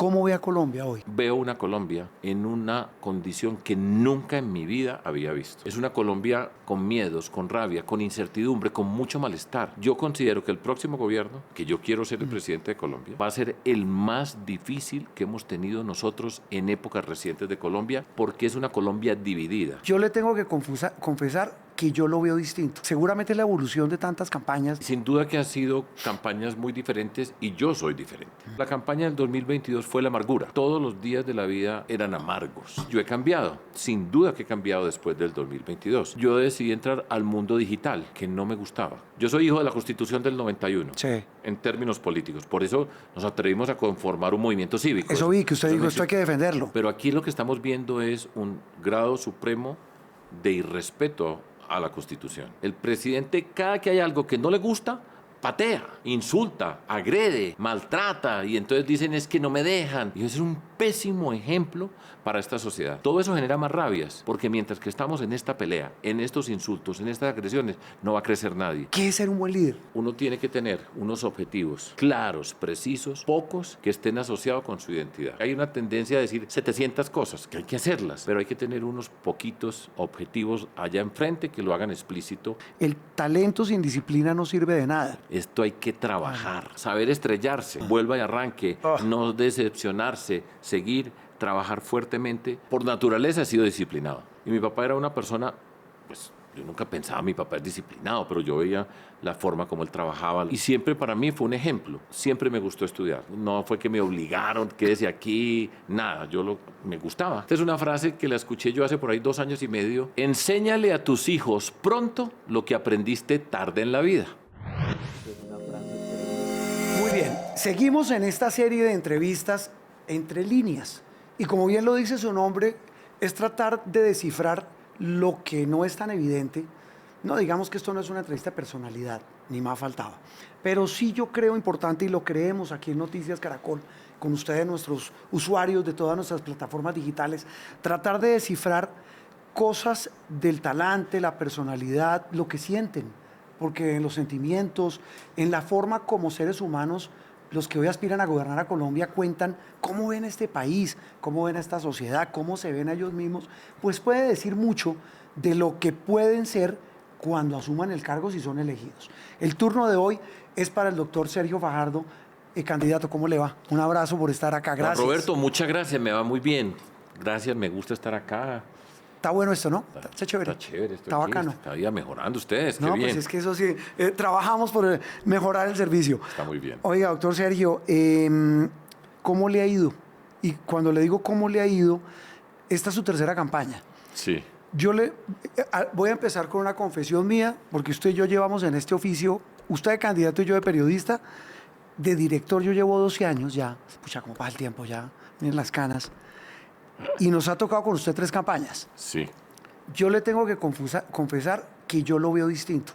¿Cómo ve a Colombia hoy? Veo una Colombia en una condición que nunca en mi vida había visto. Es una Colombia con miedos, con rabia, con incertidumbre, con mucho malestar. Yo considero que el próximo gobierno, que yo quiero ser el presidente de Colombia, va a ser el más difícil que hemos tenido nosotros en épocas recientes de Colombia, porque es una Colombia dividida. Yo le tengo que confesar que yo lo veo distinto. Seguramente la evolución de tantas campañas. Sin duda que han sido campañas muy diferentes y yo soy diferente. La campaña del 2022 fue la amargura. Todos los días de la vida eran amargos. Yo he cambiado, sin duda que he cambiado después del 2022. Yo decidí entrar al mundo digital, que no me gustaba. Yo soy hijo de la Constitución del 91, Sí. en términos políticos. Por eso nos atrevimos a conformar un movimiento cívico. Eso vi que usted dijo, esto hay que defenderlo. Pero aquí lo que estamos viendo es un grado supremo de irrespeto a la Constitución. El presidente, cada que hay algo que no le gusta, patea, insulta, agrede, maltrata, y entonces dicen es que no me dejan. Y eso es un pésimo ejemplo para esta sociedad. Todo eso genera más rabias, porque mientras que estamos en esta pelea, en estos insultos, en estas agresiones, no va a crecer nadie. ¿Qué es ser un buen líder? Uno tiene que tener unos objetivos claros, precisos, pocos, que estén asociados con su identidad. Hay una tendencia a decir 700 cosas, que hay que hacerlas, pero hay que tener unos poquitos objetivos allá enfrente que lo hagan explícito. El talento sin disciplina no sirve de nada. Esto hay que trabajar, saber estrellarse, vuelva y arranque, no decepcionarse, seguir, trabajar fuertemente. Por naturaleza he sido disciplinado. Y mi papá era una persona, pues yo nunca pensaba mi papá es disciplinado, pero yo veía la forma como él trabajaba. Y siempre para mí fue un ejemplo. Siempre me gustó estudiar. No fue que me obligaron, quédese aquí, nada. Me gustaba. Esta es una frase que la escuché yo hace por ahí 2 años y medio. Enséñale a tus hijos pronto lo que aprendiste tarde en la vida. Muy bien, seguimos en esta serie de entrevistas entre líneas. Y como bien lo dice su nombre, es tratar de descifrar lo que no es tan evidente. No digamos que esto no es una entrevista de personalidad, ni más faltaba. Pero sí yo creo importante, y lo creemos aquí en Noticias Caracol, con ustedes, nuestros usuarios de todas nuestras plataformas digitales, tratar de descifrar cosas del talante, la personalidad, lo que sienten. Porque en los sentimientos, en la forma como seres humanos, los que hoy aspiran a gobernar a Colombia cuentan cómo ven este país, cómo ven a esta sociedad, cómo se ven a ellos mismos, pues puede decir mucho de lo que pueden ser cuando asuman el cargo si son elegidos. El turno de hoy es para el doctor Sergio Fajardo. Candidato, ¿cómo le va? Un abrazo por estar acá, gracias. Roberto, muchas gracias, me va muy bien. Gracias, me gusta estar acá. Está bueno esto, ¿no? Está chévere. Está chévere. Está bacano. Está ya mejorando ustedes, No, qué bien. pues es que eso sí, trabajamos por mejorar el servicio. Está muy bien. Oiga, doctor Sergio, ¿cómo le ha ido? Y cuando le digo cómo le ha ido, esta es su tercera campaña. Sí. Voy a empezar con una confesión mía, porque usted y yo llevamos en este oficio, usted de candidato y yo de periodista, de director yo llevo 12 años ya, pucha, como pasa el tiempo ya, miren las canas, y nos ha tocado con usted 3 campañas. Sí. Yo le tengo que confesar que yo lo veo distinto.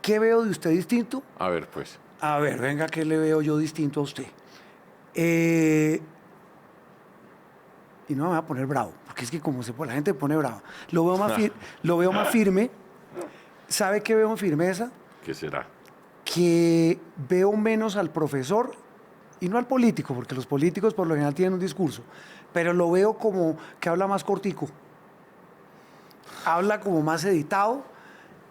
¿Qué veo de usted distinto? A ver, pues. A ver, venga, ¿qué le veo yo distinto a usted? Y no me voy a poner bravo, porque es que como la gente pone brava. Lo veo más firme. ¿Sabe qué veo en firmeza? ¿Qué será? Que veo menos al profesor y no al político, porque los políticos por lo general tienen un discurso, pero lo veo como que habla más cortico, habla como más editado,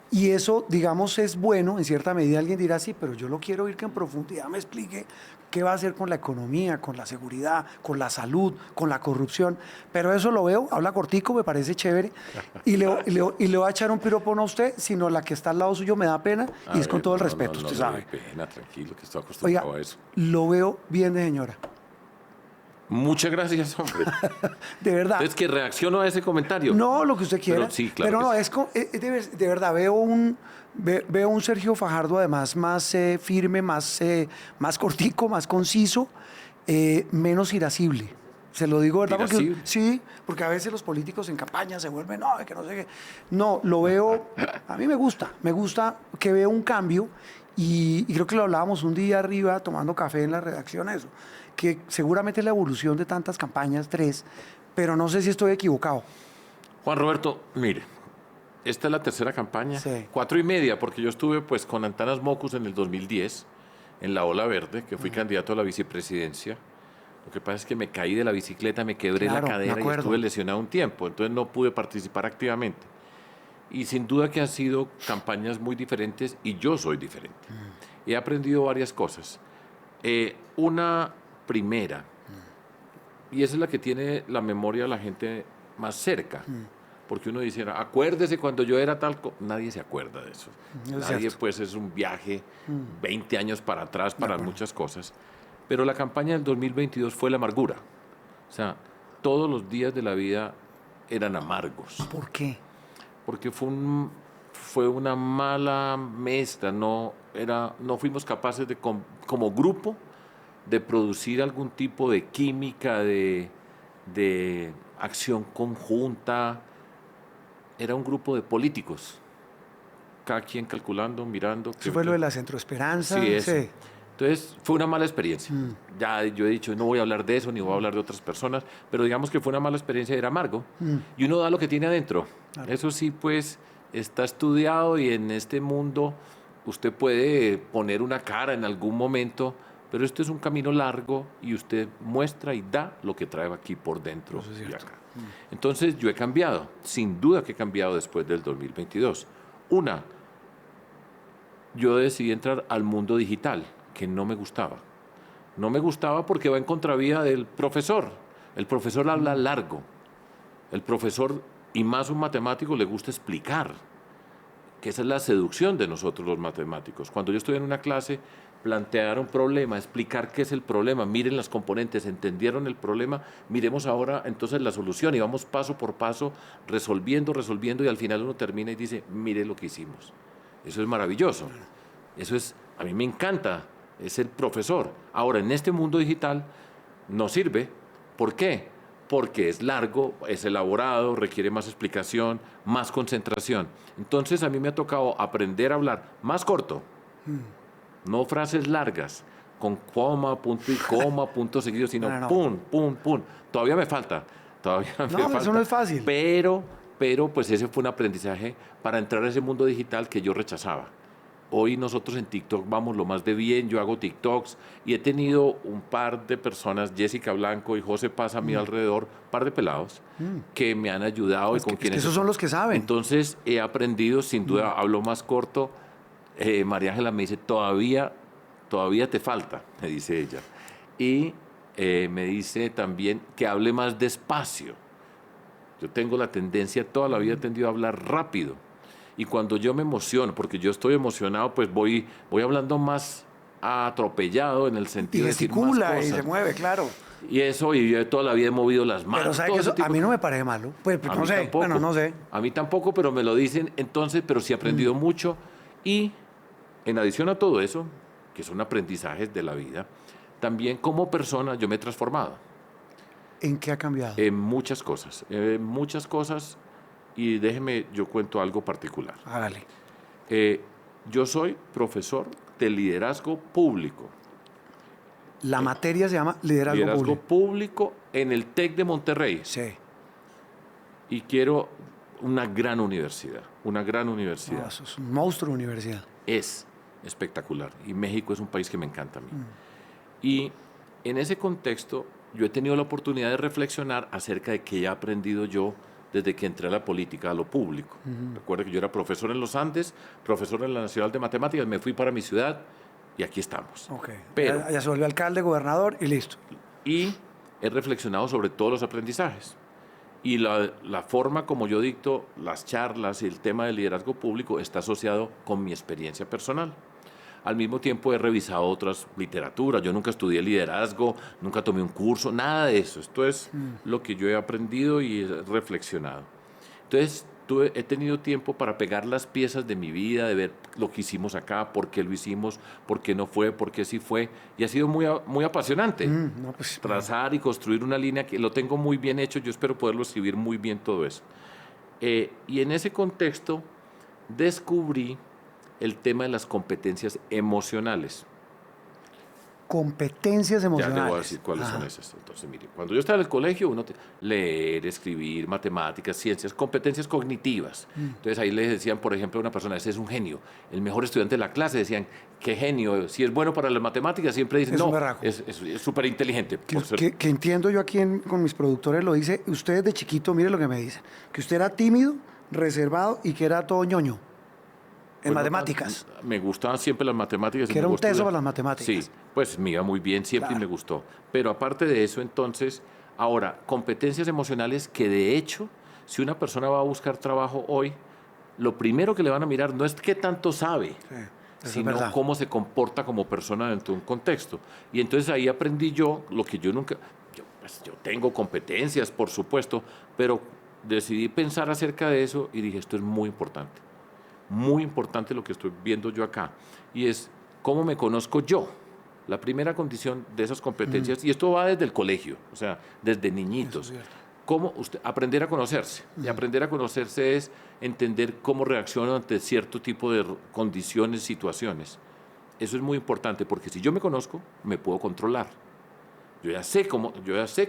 y eso, digamos, es bueno. En cierta medida alguien dirá, sí, pero yo lo quiero oír que en profundidad me explique qué va a hacer con la economía, con la seguridad, con la salud, con la corrupción. Pero eso lo veo, habla cortico, me parece chévere, y le voy a echar un piropo no a usted, sino la que está al lado suyo me da pena, y es con todo el respeto, usted sabe. No, pena, tranquilo, que estoy acostumbrado Oiga, a eso. lo veo bien de señora. Muchas gracias, hombre. De verdad. Es que reacciono a ese comentario. No, lo que usted quiera. Pero sí, claro. Pero no, de verdad, veo un Sergio Fajardo además más firme, más cortico, más conciso, menos irascible. Se lo digo, ¿verdad? Porque, sí, porque a veces los políticos en campaña se vuelven, no, que no sé qué. No, lo veo, a mí me gusta que veo un cambio, y creo que lo hablábamos un día arriba tomando café en la redacción, eso, que seguramente es la evolución de tantas campañas, 3, pero no sé si estoy equivocado. Juan Roberto, mire, esta es la tercera campaña, Sí. 4.5, porque yo estuve pues con Antanas Mocus en el 2010, en la Ola Verde, que fui candidato a la vicepresidencia, Lo que pasa es que me caí de la bicicleta, me quebré Claro, la me cadera y acuerdo. estuve lesionado un tiempo, entonces no pude participar activamente. Y sin duda que han sido campañas muy diferentes y yo soy diferente. He aprendido varias cosas. Una primera, y esa es la que tiene la memoria de la gente más cerca, porque uno dice, acuérdese cuando yo era tal... Nadie se acuerda de eso. Es Nadie, cierto. pues, es un viaje 20 años para atrás para acuerdo. muchas cosas. Pero la campaña del 2022 fue la amargura. O sea, todos los días de la vida eran amargos, ¿Por qué? porque fue una mala mezcla, no fuimos capaces de, como grupo, de producir algún tipo de química, de acción conjunta. Era un grupo de políticos, cada quien calculando, mirando. Eso fue lo de la Centroesperanza. Sí, eso. Sí. Entonces, fue una mala experiencia. Ya yo he dicho, no voy a hablar de eso, ni voy a hablar de otras personas, pero digamos que fue una mala experiencia, era amargo. Y uno da lo que tiene adentro. Claro. Eso sí, pues, está estudiado y en este mundo usted puede poner una cara en algún momento, pero esto es un camino largo y usted muestra y da lo que trae aquí por dentro Eso es y cierto. acá. Entonces, yo he cambiado, sin duda que he cambiado después del 2022. Una, yo decidí entrar al mundo digital, que no me gustaba. No me gustaba porque va en contravía del profesor. El profesor habla largo. El profesor, y más un matemático, le gusta explicar, que esa es la seducción de nosotros los matemáticos. Cuando yo estoy en una clase, plantear un problema, explicar qué es el problema, miren las componentes, entendieron el problema, miremos ahora entonces la solución y vamos paso por paso resolviendo y al final uno termina y dice, mire lo que hicimos. Eso es maravilloso. Eso es, a mí me encanta, es el profesor. Ahora, en este mundo digital no sirve. ¿Por qué? Porque es largo, es elaborado, requiere más explicación, más concentración. Entonces, a mí me ha tocado aprender a hablar más corto, no frases largas, con coma, punto y coma, punto seguido, sino No. pum, pum, pum. Todavía me falta, todavía me No, falta. eso no es fácil. Pero pues ese fue un aprendizaje para entrar a ese mundo digital que yo rechazaba. Hoy nosotros en TikTok vamos lo más de bien, yo hago TikToks y he tenido un par de personas, Jessica Blanco y José Paz a mi alrededor, un par de pelados, que me han ayudado y con Es que quienes... esos son los que saben. Entonces he aprendido, sin duda, hablo más corto. María Ángela me dice, todavía te falta, me dice ella. Y me dice también que hable más despacio. Yo tengo la tendencia, toda la vida he tendido a hablar rápido. Y cuando yo me emociono, porque yo estoy emocionado, pues voy hablando más atropellado en el Y sentido de decir más gesticula y cosas. se mueve, claro. Y eso, y yo toda la vida he movido las manos. Pero ¿sabe todo que ese eso tipo a mí de no me cosas. parece malo? Pues A no mí sé. tampoco. Bueno, no sé. A mí tampoco, pero me lo dicen entonces, pero sí he aprendido mucho. Y en adición a todo eso, que son aprendizajes de la vida, también como persona yo me he transformado ¿En qué ha cambiado? en muchas cosas. Y déjeme, yo cuento algo particular. Hágale. Yo soy profesor de liderazgo público. La materia se llama liderazgo Liderazgo público. público en el TEC de Monterrey. Sí. Y quiero una gran universidad. Una gran No, universidad. eso es un monstruo de universidad. Es espectacular. Y México es un país que me encanta a mí. Y en ese contexto, yo he tenido la oportunidad de reflexionar acerca de qué he aprendido yo desde que entré a la política, a lo público. Recuerdo que yo era profesor en los Andes, profesor en la Nacional de Matemáticas, me fui para mi ciudad y aquí estamos. Ok. Pero, Ya se volvió alcalde, gobernador y listo. y he reflexionado sobre todos los aprendizajes. Y la forma como yo dicto las charlas y el tema del liderazgo público está asociado con mi experiencia personal. Al mismo tiempo he revisado otras literaturas. Yo nunca estudié liderazgo, nunca tomé un curso, nada de eso. Esto es lo que yo he aprendido y he reflexionado. Entonces, he tenido tiempo para pegar las piezas de mi vida, de ver lo que hicimos acá, por qué lo hicimos, por qué no fue, por qué sí fue. Y ha sido muy apasionante. No, pues, Trazar y construir una línea que lo tengo muy bien hecho. Yo espero poderlo escribir muy bien todo eso. Y en ese contexto descubrí el tema de las competencias emocionales. Competencias Ya emocionales. te voy a decir cuáles son esas. Entonces, mire, cuando yo estaba en el colegio, leer, escribir, matemáticas, ciencias, competencias cognitivas. Entonces ahí le decían, por ejemplo, a una persona, ese es un genio, el mejor estudiante de la clase, decían, qué genio, si es bueno para las matemáticas, siempre dicen, Es un no, berraco. es súper inteligente. Que entiendo yo aquí con mis productores, lo dice, usted de chiquito, mire lo que me dice, que usted era tímido, reservado y que era todo ñoño en matemáticas. Me gustaban siempre las matemáticas. Que era un teso estudiar. para las matemáticas. Sí, pues me iba muy bien siempre y me gustó. Pero aparte de eso, entonces, ahora, competencias emocionales que de hecho, si una persona va a buscar trabajo hoy, lo primero que le van a mirar no es qué tanto sabe, sino cómo se comporta como persona dentro de un contexto. Y entonces ahí aprendí yo lo que yo nunca... Yo tengo competencias, por supuesto, pero decidí pensar acerca de eso y dije, esto es muy importante. Muy importante lo que estoy viendo yo acá, y es cómo me conozco yo. La primera condición de esas competencias, y esto va desde el colegio, o sea, desde niñitos, cómo aprender a conocerse. Y aprender a conocerse es entender cómo reacciono ante cierto tipo de condiciones, situaciones. Eso es muy importante, porque si yo me conozco, me puedo controlar. Yo ya sé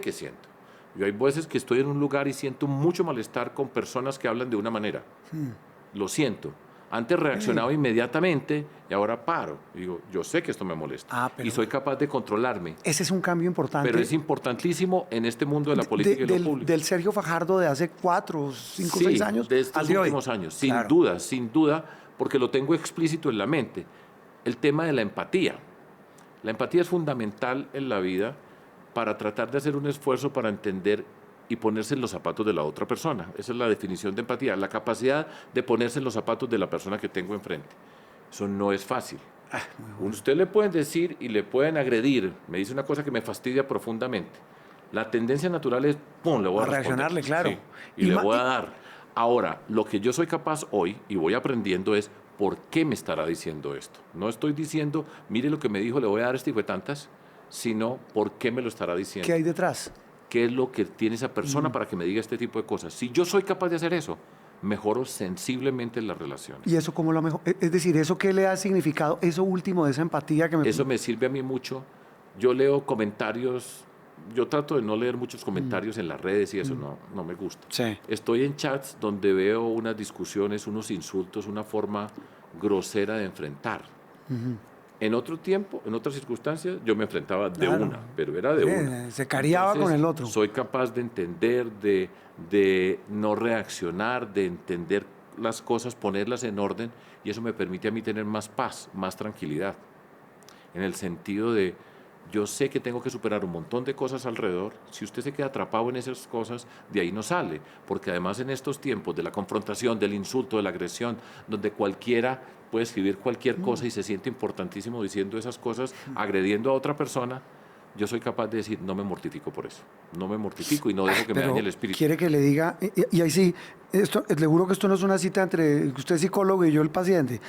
qué siento. Yo hay veces que estoy en un lugar y siento mucho malestar con personas que hablan de una manera. Lo siento. Antes reaccionaba inmediatamente y ahora paro. Digo, yo sé que esto me molesta y soy capaz de controlarme. Ese es un cambio importante. Pero es importantísimo en este mundo de la política y lo público. Del Sergio Fajardo de hace 4, 5, 6 años. De estos últimos años, sin duda, porque lo tengo explícito en la mente. El tema de la empatía. La empatía es fundamental en la vida para tratar de hacer un esfuerzo para entender y ponerse en los zapatos de la otra persona. Esa es la definición de empatía, la capacidad de ponerse en los zapatos de la persona que tengo enfrente. Eso no es fácil. Usted le pueden decir y le pueden agredir, me dice una cosa que me fastidia profundamente. La tendencia natural es, ¡pum!, le voy a reaccionarle, claro. Sí, y le voy a dar. Ahora, lo que yo soy capaz hoy, y voy aprendiendo, es ¿por qué me estará diciendo esto? No estoy diciendo, mire lo que me dijo, le voy a dar este hijo de tantas, sino ¿por qué me lo estará diciendo? ¿Qué hay detrás? ¿Qué es lo que tiene esa persona para que me diga este tipo de cosas? Si yo soy capaz de hacer eso, mejoro sensiblemente las relaciones. ¿Y eso cómo lo mejor? Es decir, ¿eso qué le ha significado? Eso último de esa empatía que me... Eso me sirve a mí mucho. Yo leo comentarios, yo trato de no leer muchos comentarios en las redes y eso no me gusta. Sí. Estoy en chats donde veo unas discusiones, unos insultos, una forma grosera de enfrentar. En otro tiempo, en otras circunstancias, yo me enfrentaba de una, pero era de una. Se cariaba con el otro. Soy capaz de entender, de no reaccionar, de entender las cosas, ponerlas en orden, y eso me permite a mí tener más paz, más tranquilidad. En el sentido de, yo sé que tengo que superar un montón de cosas alrededor. Si usted se queda atrapado en esas cosas, de ahí no sale. Porque además en estos tiempos de la confrontación, del insulto, de la agresión, donde cualquiera puede escribir cualquier cosa y se siente importantísimo diciendo esas cosas, agrediendo a otra persona, yo soy capaz de decir, no me mortifico por eso. No me mortifico y no dejo que me dañe el espíritu. Quiere que le diga, y ahí sí, le juro que esto no es una cita entre usted es psicólogo y yo el paciente.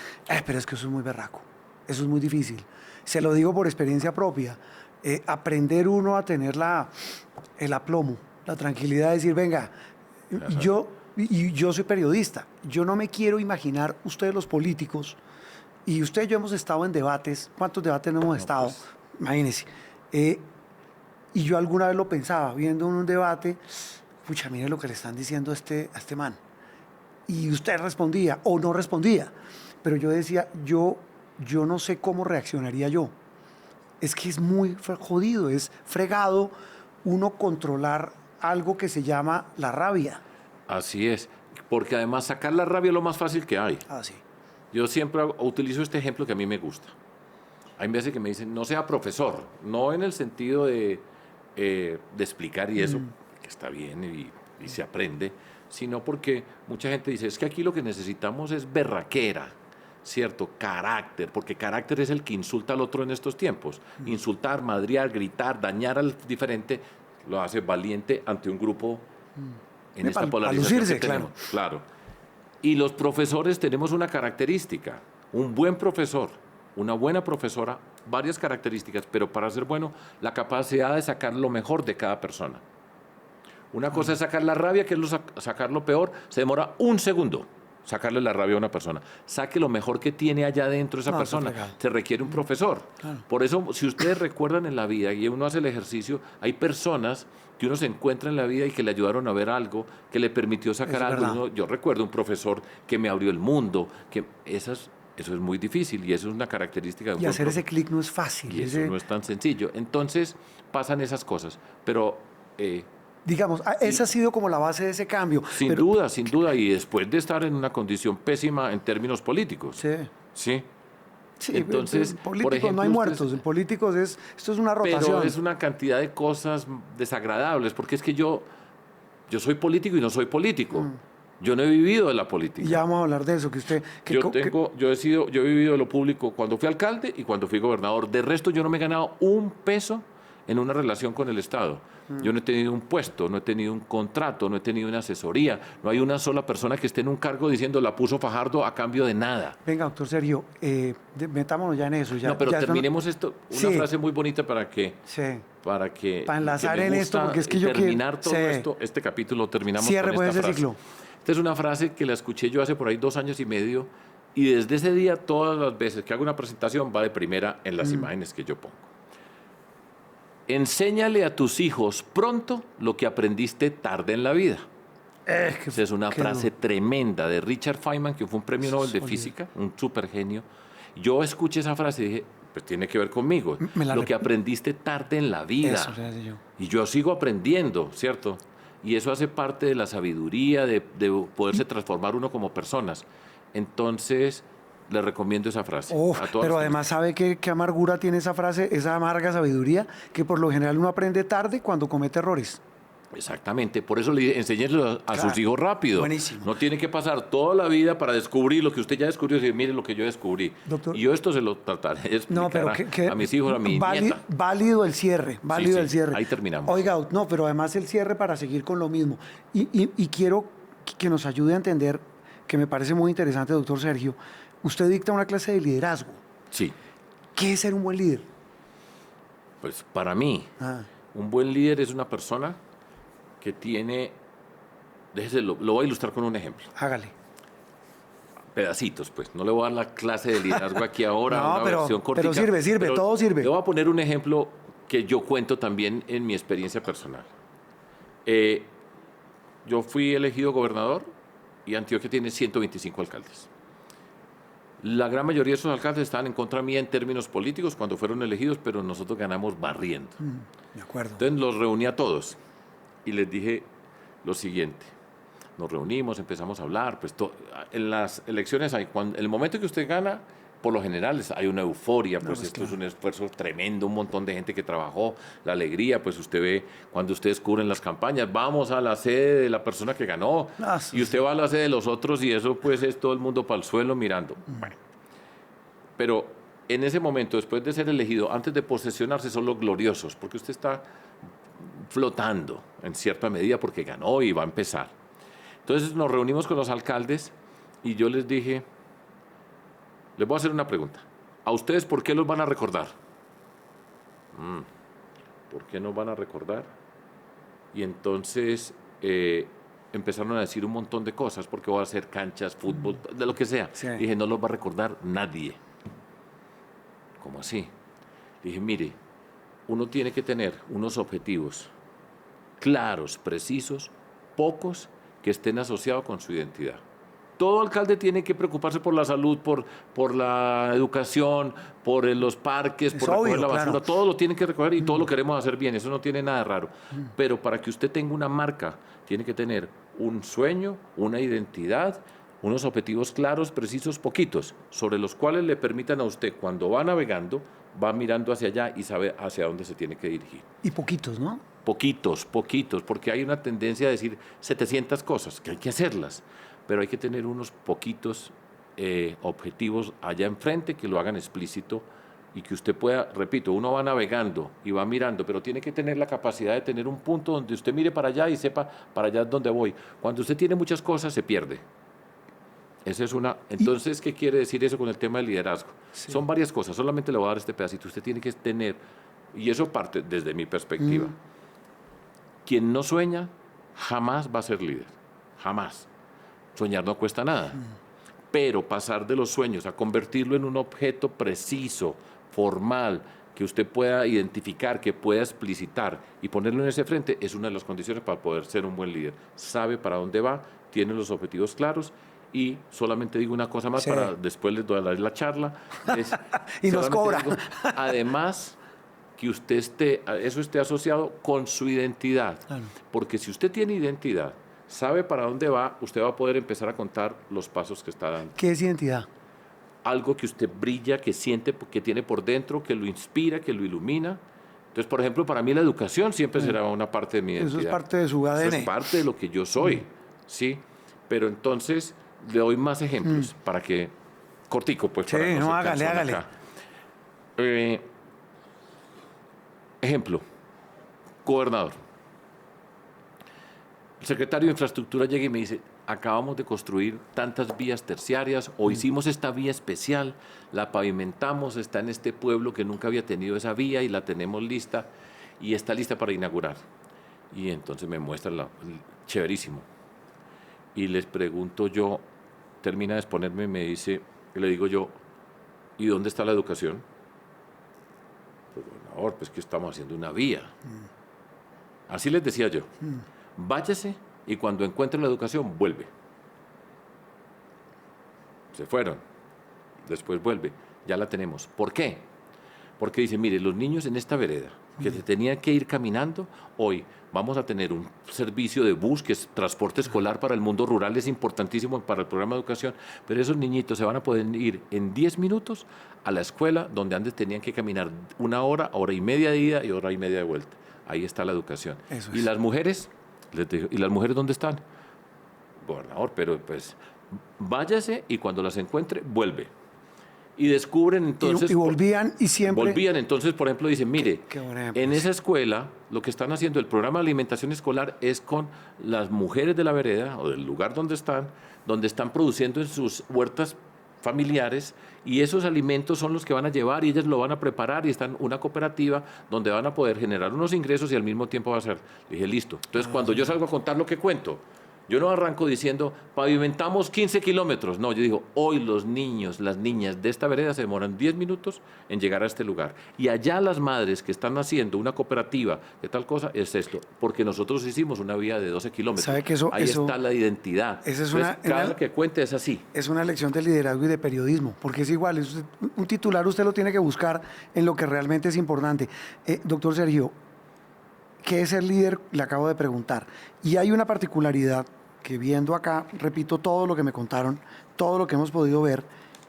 Pero es que eso es muy berraco. Eso es muy difícil. Se lo digo por experiencia propia. Aprender uno a tener el aplomo, la tranquilidad de decir, venga, yo soy periodista, yo no me quiero imaginar ustedes los políticos, y usted y yo hemos estado en debates, ¿cuántos debates no hemos estado? Pues. Imagínense. Y yo alguna vez lo pensaba, viendo un debate, pucha, mire lo que le están diciendo a este man. Y usted respondía o no respondía, pero yo decía, yo no sé cómo reaccionaría yo. Es que es muy jodido, es fregado uno controlar algo que se llama la rabia. Así es, porque además sacar la rabia es lo más fácil que hay. Sí. Yo siempre utilizo este ejemplo que a mí me gusta. Hay veces que me dicen, no sea profesor, no en el sentido de explicar y eso, que está bien y se aprende, sino porque mucha gente dice, es que aquí lo que necesitamos es berraquera, ¿cierto? Carácter, porque carácter es el que insulta al otro en estos tiempos. Insultar, madrear, gritar, dañar al diferente, lo hace valiente ante un grupo en esta polarización que tenemos. Claro. Y los profesores tenemos una característica, un buen profesor, una buena profesora, varias características, pero para ser bueno, la capacidad de sacar lo mejor de cada persona. Una cosa es sacar la rabia, que es sacar lo peor, se demora un segundo. sacarle la rabia a una persona. Saque lo mejor que tiene allá adentro esa No, persona. está fregado. Se requiere un profesor. Claro. Por eso, si ustedes recuerdan en la vida y uno hace el ejercicio, hay personas que uno se encuentra en la vida y que le ayudaron a ver algo, que le permitió sacar Eso es algo. verdad. Yo recuerdo un profesor que me abrió el mundo, que eso es muy difícil y eso es una característica de un Y buen hacer ese profesor. clic no es fácil. Y eso no es tan sencillo. Entonces, pasan esas cosas. Pero Digamos, esa ha sido como la base de ese cambio. sin Pero- duda, sin duda, y después de estar en una condición pésima en términos políticos. Sí. Sí. Sí, Entonces, en por políticos ejemplo, no hay ustedes- muertos, en políticos esto es una rotación. Pero es una cantidad de cosas desagradables, porque es que yo soy político y no soy político. Yo no he vivido de la política. Y ya vamos a hablar de eso, que usted... que Yo co- que- he vivido de lo público cuando fui alcalde y cuando fui gobernador. De resto, yo no me he ganado un peso en una relación con el Estado. Yo no he tenido un puesto, no he tenido un contrato, no he tenido una asesoría. No hay una sola persona que esté en un cargo diciendo la puso Fajardo a cambio de nada. Venga, doctor Sergio, metámonos ya en eso. Ya, No, pero ya esto terminemos esto. Una Sí. frase muy bonita para que Sí. Para que enlazar me en esto, gusta porque es que yo terminar quiero... todo Sí. esto, este capítulo terminamos Cierre con pues esta ese frase. ciclo. Esta es una frase que la escuché yo hace por ahí 2 años y medio y desde ese día todas las veces que hago una presentación va de primera en las imágenes que yo pongo. Enséñale a tus hijos pronto lo que aprendiste tarde en la vida. Esa es una qué frase duro. tremenda de Richard Feynman, que fue un premio Nobel de Sólido. Física, un super genio. Yo escuché esa frase y dije, pues tiene que ver conmigo. Me la Lo rep- que aprendiste tarde en la vida. Eso, le decía yo. Y yo sigo aprendiendo, ¿cierto? Y eso hace parte de la sabiduría, de poderse transformar uno como personas. Entonces, le recomiendo esa frase. Uf, a todos pero los que además, ¿sabe qué amargura tiene esa frase, esa amarga sabiduría? Que por lo general uno aprende tarde cuando comete errores. Exactamente, por eso le enséñelo a Claro, sus hijos rápido. buenísimo. No tiene que pasar toda la vida para descubrir lo que usted ya descubrió y decir, mire lo que yo descubrí. Doctor- Y yo esto se lo trataré de explicar No, pero a mis hijos, a mi nieta. válido el cierre, válido sí, el cierre. ahí terminamos. Oiga, no, pero además el cierre para seguir con lo mismo. Y quiero que nos ayude a entender, que me parece muy interesante, doctor Sergio, usted dicta una clase de liderazgo. Sí, ¿Qué es ser un buen líder? pues para mí, Ah, un buen líder es una persona que tiene, déjese, lo voy a ilustrar con un ejemplo. hágale. Pedacitos, pues. No le voy a dar la clase de liderazgo aquí ahora, No, una pero- versión pero cortica. sirve, todo sirve. Le voy a poner un ejemplo que yo cuento también en mi experiencia personal. Yo fui elegido gobernador y Antioquia tiene 125 alcaldes. La gran mayoría de esos alcaldes estaban en contra mía en términos políticos cuando fueron elegidos, pero nosotros ganamos barriendo. De acuerdo. Entonces los reuní a todos y les dije lo siguiente. Nos reunimos, empezamos a hablar. Pues en las elecciones, el momento que usted gana, por lo general hay una euforia, pues pues, esto es un esfuerzo tremendo, un montón de gente que trabajó, la alegría, pues usted ve cuando ustedes cubren las campañas, vamos a la sede de la persona que ganó, Ah, sí, y usted va a la sede de los otros y eso pues es todo el mundo para el suelo mirando. Bueno, pero en ese momento, después de ser elegido, antes de posesionarse, son los gloriosos, porque usted está flotando en cierta medida porque ganó y va a empezar. Entonces nos reunimos con los alcaldes y yo les dije, les voy a hacer una pregunta. ¿A ustedes por qué los van a recordar? ¿Por qué nos van a recordar? Y entonces empezaron a decir un montón de cosas, porque voy a hacer canchas, fútbol, de lo que sea. Sí. Dije, no los va a recordar nadie. ¿Cómo así? Dije, mire, uno tiene que tener unos objetivos claros, precisos, pocos, que estén asociados con su identidad. Todo alcalde tiene que preocuparse por la salud, por la educación, por los parques, Es por recoger obvio, la basura. claro. Todo lo tiene que recoger y todo lo queremos hacer bien. Eso no tiene nada de raro. Pero para que usted tenga una marca, tiene que tener un sueño, una identidad, unos objetivos claros, precisos, poquitos, sobre los cuales le permitan a usted, cuando va navegando, va mirando hacia allá y sabe hacia dónde se tiene que dirigir. Y poquitos, ¿no? Poquitos, porque hay una tendencia a decir 700 cosas, que hay que hacerlas, pero hay que tener unos poquitos objetivos allá enfrente que lo hagan explícito y que usted pueda, repito, uno va navegando y va mirando, pero tiene que tener la capacidad de tener un punto donde usted mire para allá y sepa para allá es donde voy. Cuando usted tiene muchas cosas, se pierde. Esa es una. Entonces, ¿qué quiere decir eso con el tema del liderazgo? Sí. Son varias cosas, solamente le voy a dar este pedacito. Usted tiene que tener, y eso parte desde mi perspectiva, quien no sueña jamás va a ser líder, jamás. Soñar no cuesta nada. Pero pasar de los sueños a convertirlo en un objeto preciso, formal, que usted pueda identificar, que pueda explicitar y ponerlo en ese frente, es una de las condiciones para poder ser un buen líder. Sabe para dónde va, tiene los objetivos claros. Y solamente digo una cosa más, para después les doy la charla. Y nos cobra. Digo, además, que usted esté asociado con su identidad. Claro. Porque si usted tiene identidad, sabe para dónde va, usted va a poder empezar a contar los pasos que está dando. ¿Qué es identidad? Algo que usted brilla, que siente, que tiene por dentro, que lo inspira, que lo ilumina. Entonces, por ejemplo, para mí la educación siempre será una parte de mi identidad. Eso es parte de su ADN. Eso es parte de lo que yo soy, ¿sí? Pero entonces le doy más ejemplos para que... Cortico, pues. Sí, para no, hágale. Ejemplo, gobernador. El secretario de Infraestructura llega y me dice, acabamos de construir tantas vías terciarias o hicimos esta vía especial, la pavimentamos, está en este pueblo que nunca había tenido esa vía y la tenemos lista y está lista para inaugurar. Y entonces me muestra chéverísimo. Y les pregunto yo, termina de exponerme y me dice, y le digo yo, ¿y dónde está la educación? Pues, gobernador, pues que estamos haciendo una vía. Así les decía yo. Váyase y cuando encuentre la educación, vuelve. Se fueron. Después vuelve. Ya la tenemos. ¿Por qué? Porque dice, mire, los niños en esta vereda, que se tenían que ir caminando, hoy vamos a tener un servicio de bus, que es transporte escolar para el mundo rural, es importantísimo para el programa de educación, pero esos niñitos se van a poder ir en 10 minutos a la escuela, donde antes tenían que caminar 1 hora, hora y media de ida y hora y media de vuelta. Ahí está la educación. Eso ¿Y es. las mujeres? Les digo, ¿y las mujeres dónde están? Gobernador, pero pues váyase y cuando las encuentre, vuelve. Y descubren entonces... Y volvían y siempre... Volvían, entonces, por ejemplo, dicen, mire, qué en esa escuela, lo que están haciendo, el programa de alimentación escolar es con las mujeres de la vereda o del lugar donde están produciendo en sus huertas familiares, y esos alimentos son los que van a llevar y ellas lo van a preparar y están una cooperativa donde van a poder generar unos ingresos y al mismo tiempo va a ser... Dije, listo. Entonces, cuando yo salgo a contar lo que cuento, yo no arranco diciendo, pavimentamos 15 kilómetros. No, yo digo, hoy los niños, las niñas de esta vereda se demoran 10 minutos en llegar a este lugar. Y allá las madres que están haciendo una cooperativa de tal cosa, es esto. Porque nosotros hicimos una vía de 12 kilómetros. ¿Sabe que Ahí está la identidad. Esa es entonces, cada que cuente es así. Es una lección de liderazgo y de periodismo, porque es igual. Un titular usted lo tiene que buscar en lo que realmente es importante. Doctor Sergio, ¿qué es ser líder? Le acabo de preguntar. Y hay una particularidad que viendo acá, repito todo lo que me contaron, todo lo que hemos podido ver,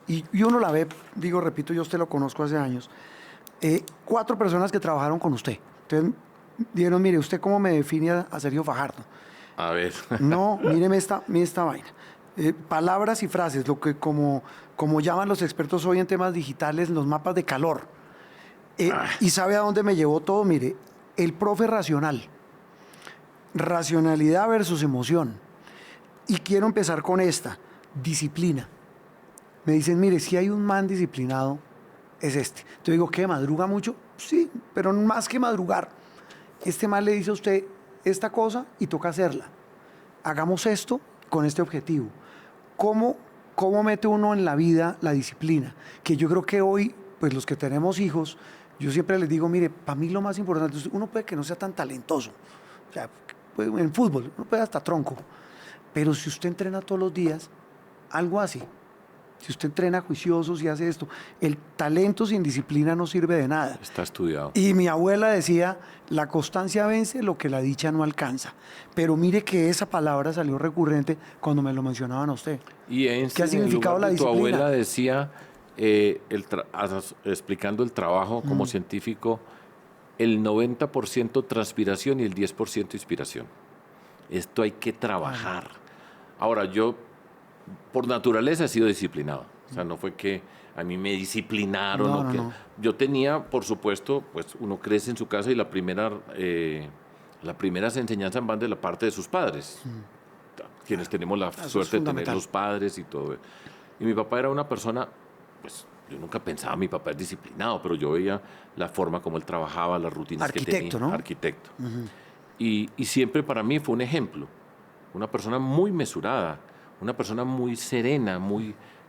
y uno la ve, digo, repito, yo a usted lo conozco hace años, 4 personas que trabajaron con usted. Entonces, dijeron, mire, ¿usted cómo me define a Sergio Fajardo? A ver. No, míreme esta vaina. Palabras y frases, lo que como llaman los expertos hoy en temas digitales, los mapas de calor. Y sabe a dónde me llevó todo, mire, el profe racional. Racionalidad versus emoción. Y quiero empezar con esta, disciplina. Me dicen, mire, si hay un man disciplinado, es este. Entonces digo, ¿qué? ¿Madruga mucho? Sí, pero más que madrugar. Este man le dice a usted esta cosa y toca hacerla. Hagamos esto con este objetivo. ¿Cómo mete uno en la vida la disciplina? Que yo creo que hoy, pues los que tenemos hijos, yo siempre les digo, mire, para mí lo más importante, uno puede que no sea tan talentoso. O sea, pues, en fútbol, uno puede hasta tronco. Pero si usted entrena todos los días, algo así. Si usted entrena juiciosos y hace esto, el talento sin disciplina no sirve de nada. Está estudiado. Y mi abuela decía, la constancia vence lo que la dicha no alcanza. Pero mire que esa palabra salió recurrente cuando me lo mencionaban a usted. Y ¿qué ha significado la disciplina? Tu abuela decía, explicando el trabajo como científico, el 90% transpiración y el 10% inspiración. Esto hay que trabajar. Ahora, yo por naturaleza he sido disciplinado. O sea, no fue que a mí me disciplinaron. No. Yo tenía, por supuesto, pues uno crece en su casa y las primeras enseñanzas van de la parte de sus padres. Quienes tenemos la suerte de tener los padres y todo. Y mi papá era una persona, pues yo nunca pensaba, mi papá es disciplinado, pero yo veía la forma como él trabajaba, las rutinas que tenía. ¿no? Arquitecto. Y siempre para mí fue un ejemplo. Una persona muy mesurada, una persona muy serena,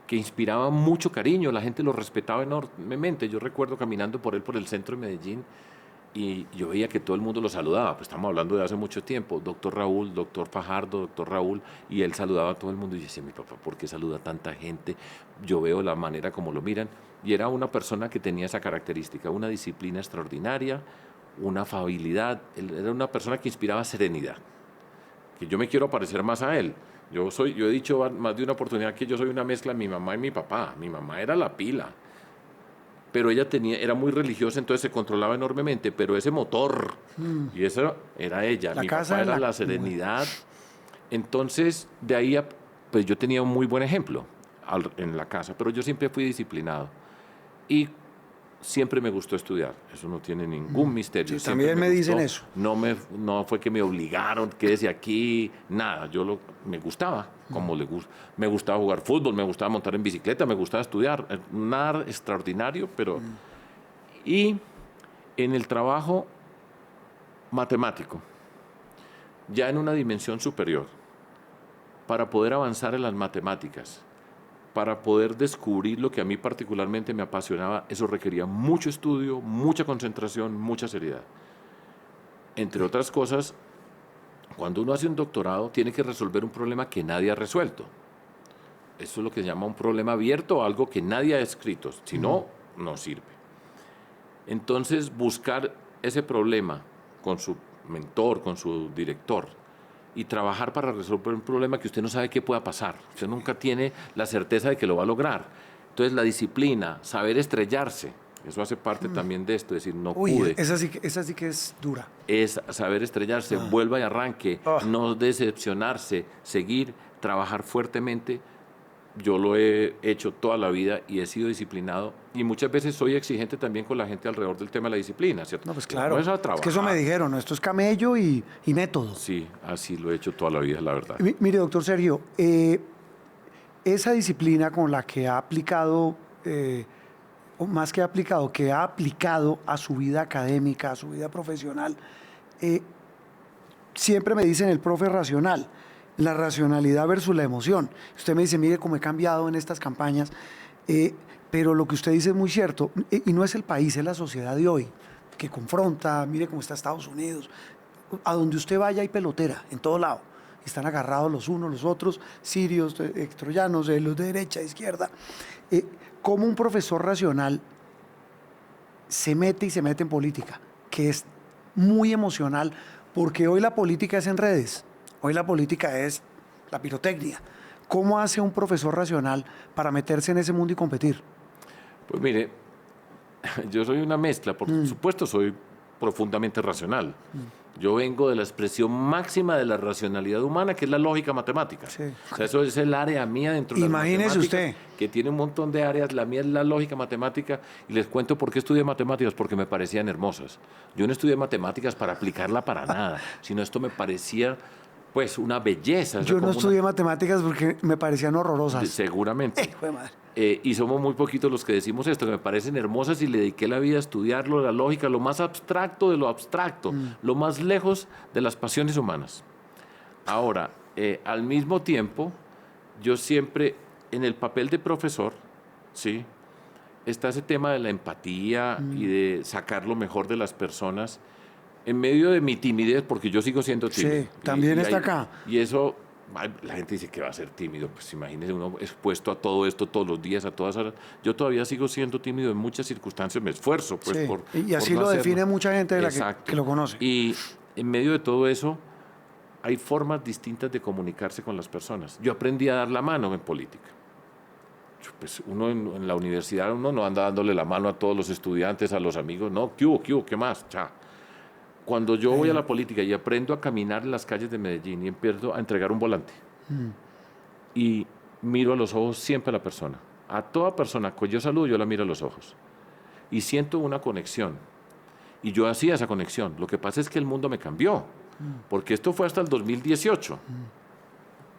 que inspiraba mucho cariño, la gente lo respetaba enormemente. Yo recuerdo caminando por él por el centro de Medellín y yo veía que todo el mundo lo saludaba, pues estamos hablando de hace mucho tiempo, doctor Raúl, doctor Fajardo, doctor Raúl, y él saludaba a todo el mundo y yo decía, mi papá, ¿por qué saluda a tanta gente? Yo veo la manera como lo miran, y era una persona que tenía esa característica, una disciplina extraordinaria, una afabilidad, él era una persona que inspiraba serenidad, que yo me quiero parecer más a él. Yo he dicho más de una oportunidad que yo soy una mezcla de mi mamá y mi papá. Mi mamá era la pila, pero ella era muy religiosa, entonces se controlaba enormemente, pero ese motor, y eso era ella. Mi papá era la serenidad. Entonces, de ahí, pues yo tenía un muy buen ejemplo en la casa, pero yo siempre fui disciplinado. Y siempre me gustó estudiar, eso no tiene ningún misterio. Sí, también me dicen eso. No fue que me obligaron, quédese aquí, nada. Me gustaba, como me gustaba jugar fútbol, me gustaba montar en bicicleta, me gustaba estudiar. Nada extraordinario, pero... Y en el trabajo matemático, ya en una dimensión superior, para poder avanzar en las matemáticas, para poder descubrir lo que a mí particularmente me apasionaba, eso requería mucho estudio, mucha concentración, mucha seriedad. Entre otras cosas, cuando uno hace un doctorado, tiene que resolver un problema que nadie ha resuelto. Eso es lo que se llama un problema abierto o algo que nadie ha escrito. Si no, no sirve. Entonces, buscar ese problema con su mentor, con su director, y trabajar para resolver un problema que usted no sabe qué pueda pasar. Usted nunca tiene la certeza de que lo va a lograr. Entonces, la disciplina, saber estrellarse, eso hace parte también de esto, decir, no pude. Esa sí que es dura. Es saber estrellarse, vuelva y arranque, no decepcionarse, seguir, trabajar fuertemente. Yo lo he hecho toda la vida y he sido disciplinado. Y muchas veces soy exigente también con la gente alrededor del tema de la disciplina, ¿cierto? No, pues claro. No es a trabajar. Es que eso me dijeron, ¿no? Esto es camello y método. Sí, así lo he hecho toda la vida, la verdad. Mire, doctor Sergio, esa disciplina con la que ha aplicado, o más que aplicado, que ha aplicado a su vida académica, a su vida profesional, siempre me dicen el profe racional. La racionalidad versus la emoción. Usted me dice, mire cómo he cambiado en estas campañas, pero lo que usted dice es muy cierto, y no es el país, es la sociedad de hoy, que confronta, mire cómo está Estados Unidos, a donde usted vaya hay pelotera, en todo lado, están agarrados los unos, los otros, sirios, troyanos, los de derecha, de izquierda. ¿Cómo un profesor racional se mete en política, que es muy emocional, porque hoy la política es en redes? Hoy la política es la pirotecnia. ¿Cómo hace un profesor racional para meterse en ese mundo y competir? Pues mire, yo soy una mezcla, por supuesto soy profundamente racional. Yo vengo de la expresión máxima de la racionalidad humana, que es la lógica matemática. Sí. O sea, eso es el área mía dentro de las Imagínese matemáticas, usted. que tiene un montón de áreas. La mía es la lógica matemática, y les cuento por qué estudié matemáticas, porque me parecían hermosas. Yo no estudié matemáticas para aplicarla para nada, sino esto me parecía... pues una belleza. Yo no estudié matemáticas porque me parecían horrorosas. Seguramente. Fue madre. Y somos muy poquitos los que decimos esto, que me parecen hermosas y le dediqué la vida a estudiarlo, la lógica, lo más abstracto de lo abstracto, lo más lejos de las pasiones humanas. Ahora, al mismo tiempo, yo siempre, en el papel de profesor, ¿sí?, está ese tema de la empatía y de sacar lo mejor de las personas en medio de mi timidez, porque yo sigo siendo tímido. Sí, también está acá. Y eso, la gente dice que va a ser tímido. Pues imagínese uno expuesto a todo esto todos los días, a todas horas. Yo todavía sigo siendo tímido en muchas circunstancias, me esfuerzo. Pues, Sí, por, y así por no lo hacerlo. define mucha gente de la Exacto. que lo conoce. Y en medio de todo eso, hay formas distintas de comunicarse con las personas. Yo aprendí a dar la mano en política. Pues uno en la universidad, uno no anda dándole la mano a todos los estudiantes, a los amigos. No, ¿qué hubo? ¿Qué más? Chao. Cuando yo voy a la política y aprendo a caminar en las calles de Medellín y empiezo a entregar un volante y miro a los ojos siempre a la persona, a toda persona que yo saludo, yo la miro a los ojos y siento una conexión, y yo hacía esa conexión. Lo que pasa es que el mundo me cambió, porque esto fue hasta el 2018,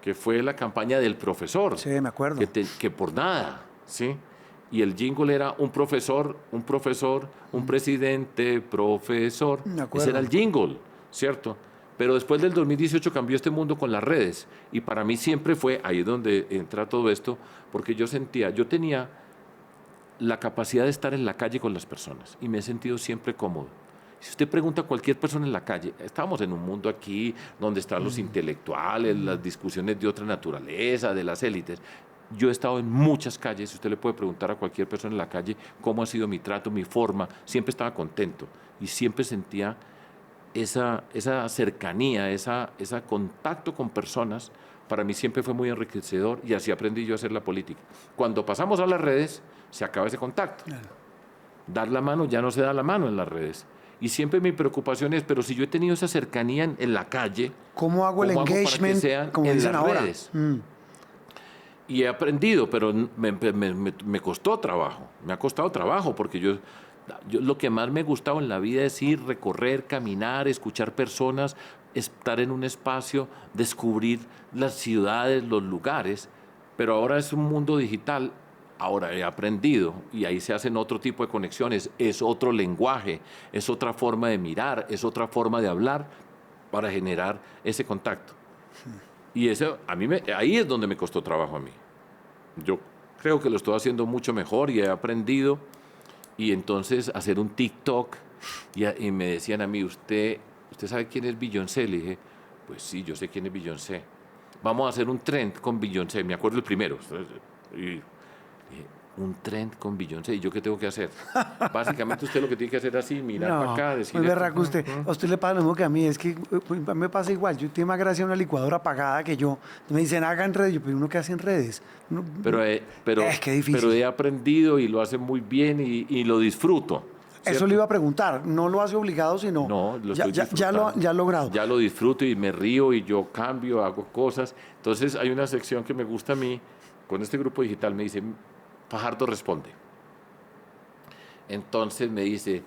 que fue la campaña del profesor. Sí, me acuerdo. Que por nada, ¿sí? Y el jingle era un profesor, un presidente, profesor. Me acuerdo. Ese era el jingle, ¿cierto? Pero después del 2018 cambió este mundo con las redes y para mí siempre fue, ahí es donde entra todo esto, porque yo tenía la capacidad de estar en la calle con las personas y me he sentido siempre cómodo. Si usted pregunta a cualquier persona en la calle, estamos en un mundo aquí donde están los intelectuales, las discusiones de otra naturaleza, de las élites. Yo he estado en muchas calles, usted le puede preguntar a cualquier persona en la calle cómo ha sido mi trato, mi forma, siempre estaba contento y siempre sentía esa cercanía, ese contacto con personas, para mí siempre fue muy enriquecedor y así aprendí yo a hacer la política. Cuando pasamos a las redes, se acaba ese contacto. Claro. Dar la mano, ya no se da la mano en las redes. Y siempre mi preocupación es, pero si yo he tenido esa cercanía en la calle, ¿cómo hago el engagement, como en las redes? Y he aprendido, pero me costó trabajo, me ha costado trabajo, porque yo lo que más me ha gustado en la vida es ir, recorrer, caminar, escuchar personas, estar en un espacio, descubrir las ciudades, los lugares, pero ahora es un mundo digital. Ahora he aprendido y ahí se hacen otro tipo de conexiones, es otro lenguaje, es otra forma de mirar, es otra forma de hablar para generar ese contacto. Y eso ahí es donde me costó trabajo a mí. Yo creo que lo estoy haciendo mucho mejor y he aprendido. Y entonces hacer un TikTok y me decían a mí, ¿usted sabe quién es Beyoncé? Le dije, pues sí, yo sé quién es Beyoncé. Vamos a hacer un trend con Beyoncé, me acuerdo el primero. Y dije, un trend con Beyoncé, ¿y yo qué tengo que hacer? Básicamente usted lo que tiene que hacer es así, mirar para acá, decir... Es verdad que a usted le pasa lo mismo que a mí, es que a mí me pasa igual, yo tengo más gracia una licuadora apagada que yo. Me dicen, haga en redes, pero uno que hace en redes. Pero es que difícil. Pero he aprendido y lo hace muy bien y lo disfruto. ¿Cierto? Eso le iba a preguntar, no lo hace obligado, sino no, lo estoy ya lo ha logrado. Ya lo disfruto y me río y yo cambio, hago cosas. Entonces hay una sección que me gusta a mí, con este grupo digital me dice, Fajardo responde. Entonces me dice,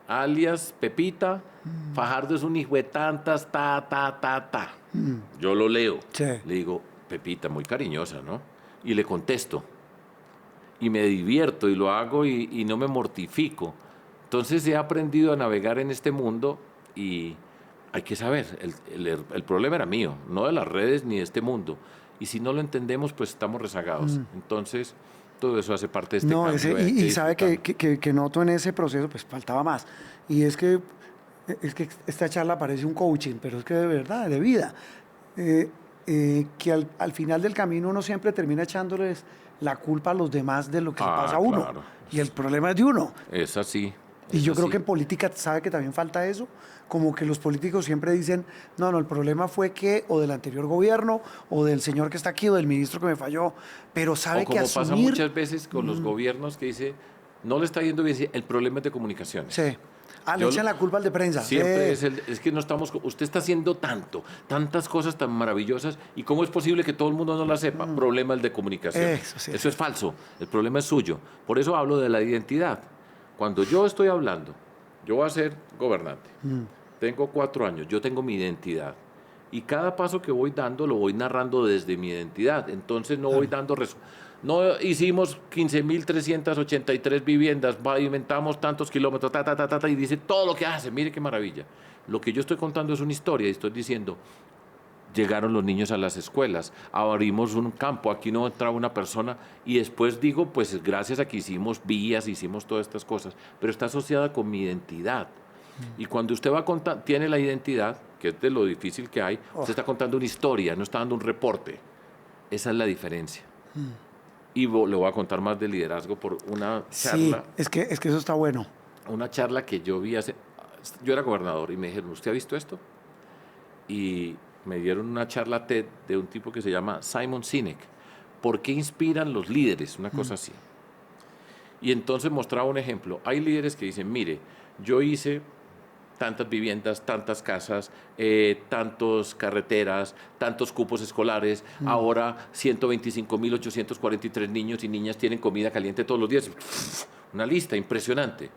alias Pepita, Fajardo es un hijo de tantas, ta. Yo lo leo. Sí. Le digo, Pepita, muy cariñosa, ¿no? Y le contesto. Y me divierto y lo hago y no me mortifico. Entonces he aprendido a navegar en este mundo y hay que saber, el problema era mío, no de las redes ni de este mundo. Y si no lo entendemos, pues estamos rezagados. Entonces, todo eso hace parte de este cambio. Y sabe que noto en ese proceso, pues faltaba más. Y es que esta charla parece un coaching, pero es que de verdad, de vida. Que al final del camino uno siempre termina echándoles la culpa a los demás de lo que le pasa a uno. Claro. Y el problema es de uno. Es así. Y yo creo que en política, ¿sabe que también falta eso? Como que los políticos siempre dicen, no, el problema fue que, o del anterior gobierno, o del señor que está aquí, o del ministro que me falló, pero sabe que asumir... Como pasa muchas veces con los gobiernos que dice, no le está yendo bien, el problema es de comunicaciones. Sí. Le echan la culpa al de prensa. Siempre es que no estamos... Usted está haciendo tantas cosas tan maravillosas, y ¿cómo es posible que todo el mundo no las sepa? Problema el de comunicaciones. Eso es falso, el problema es suyo. Por eso hablo de la identidad. Cuando yo estoy hablando, yo voy a ser gobernante, tengo 4 años, yo tengo mi identidad y cada paso que voy dando lo voy narrando desde mi identidad, entonces no voy dando... No hicimos 15.383 viviendas, inventamos tantos kilómetros, y dice todo lo que hace, mire qué maravilla. Lo que yo estoy contando es una historia y estoy diciendo... Llegaron los niños a las escuelas, abrimos un campo, aquí no entraba una persona y después digo, pues gracias a que hicimos vías, hicimos todas estas cosas, pero está asociada con mi identidad. Y cuando usted va a contar, tiene la identidad, que es de lo difícil que hay, usted está contando una historia, no está dando un reporte. Esa es la diferencia. Y le voy a contar más de liderazgo por una charla. Sí, es que eso está bueno. Una charla que yo vi yo era gobernador y me dijeron, ¿usted ha visto esto? Y me dieron una charla TED de un tipo que se llama Simon Sinek. ¿Por qué inspiran los líderes? Una cosa así. Y entonces mostraba un ejemplo. Hay líderes que dicen, mire, yo hice tantas viviendas, tantas casas, tantas carreteras, tantos cupos escolares. Ahora 125.843 niños y niñas tienen comida caliente todos los días. Una lista impresionante.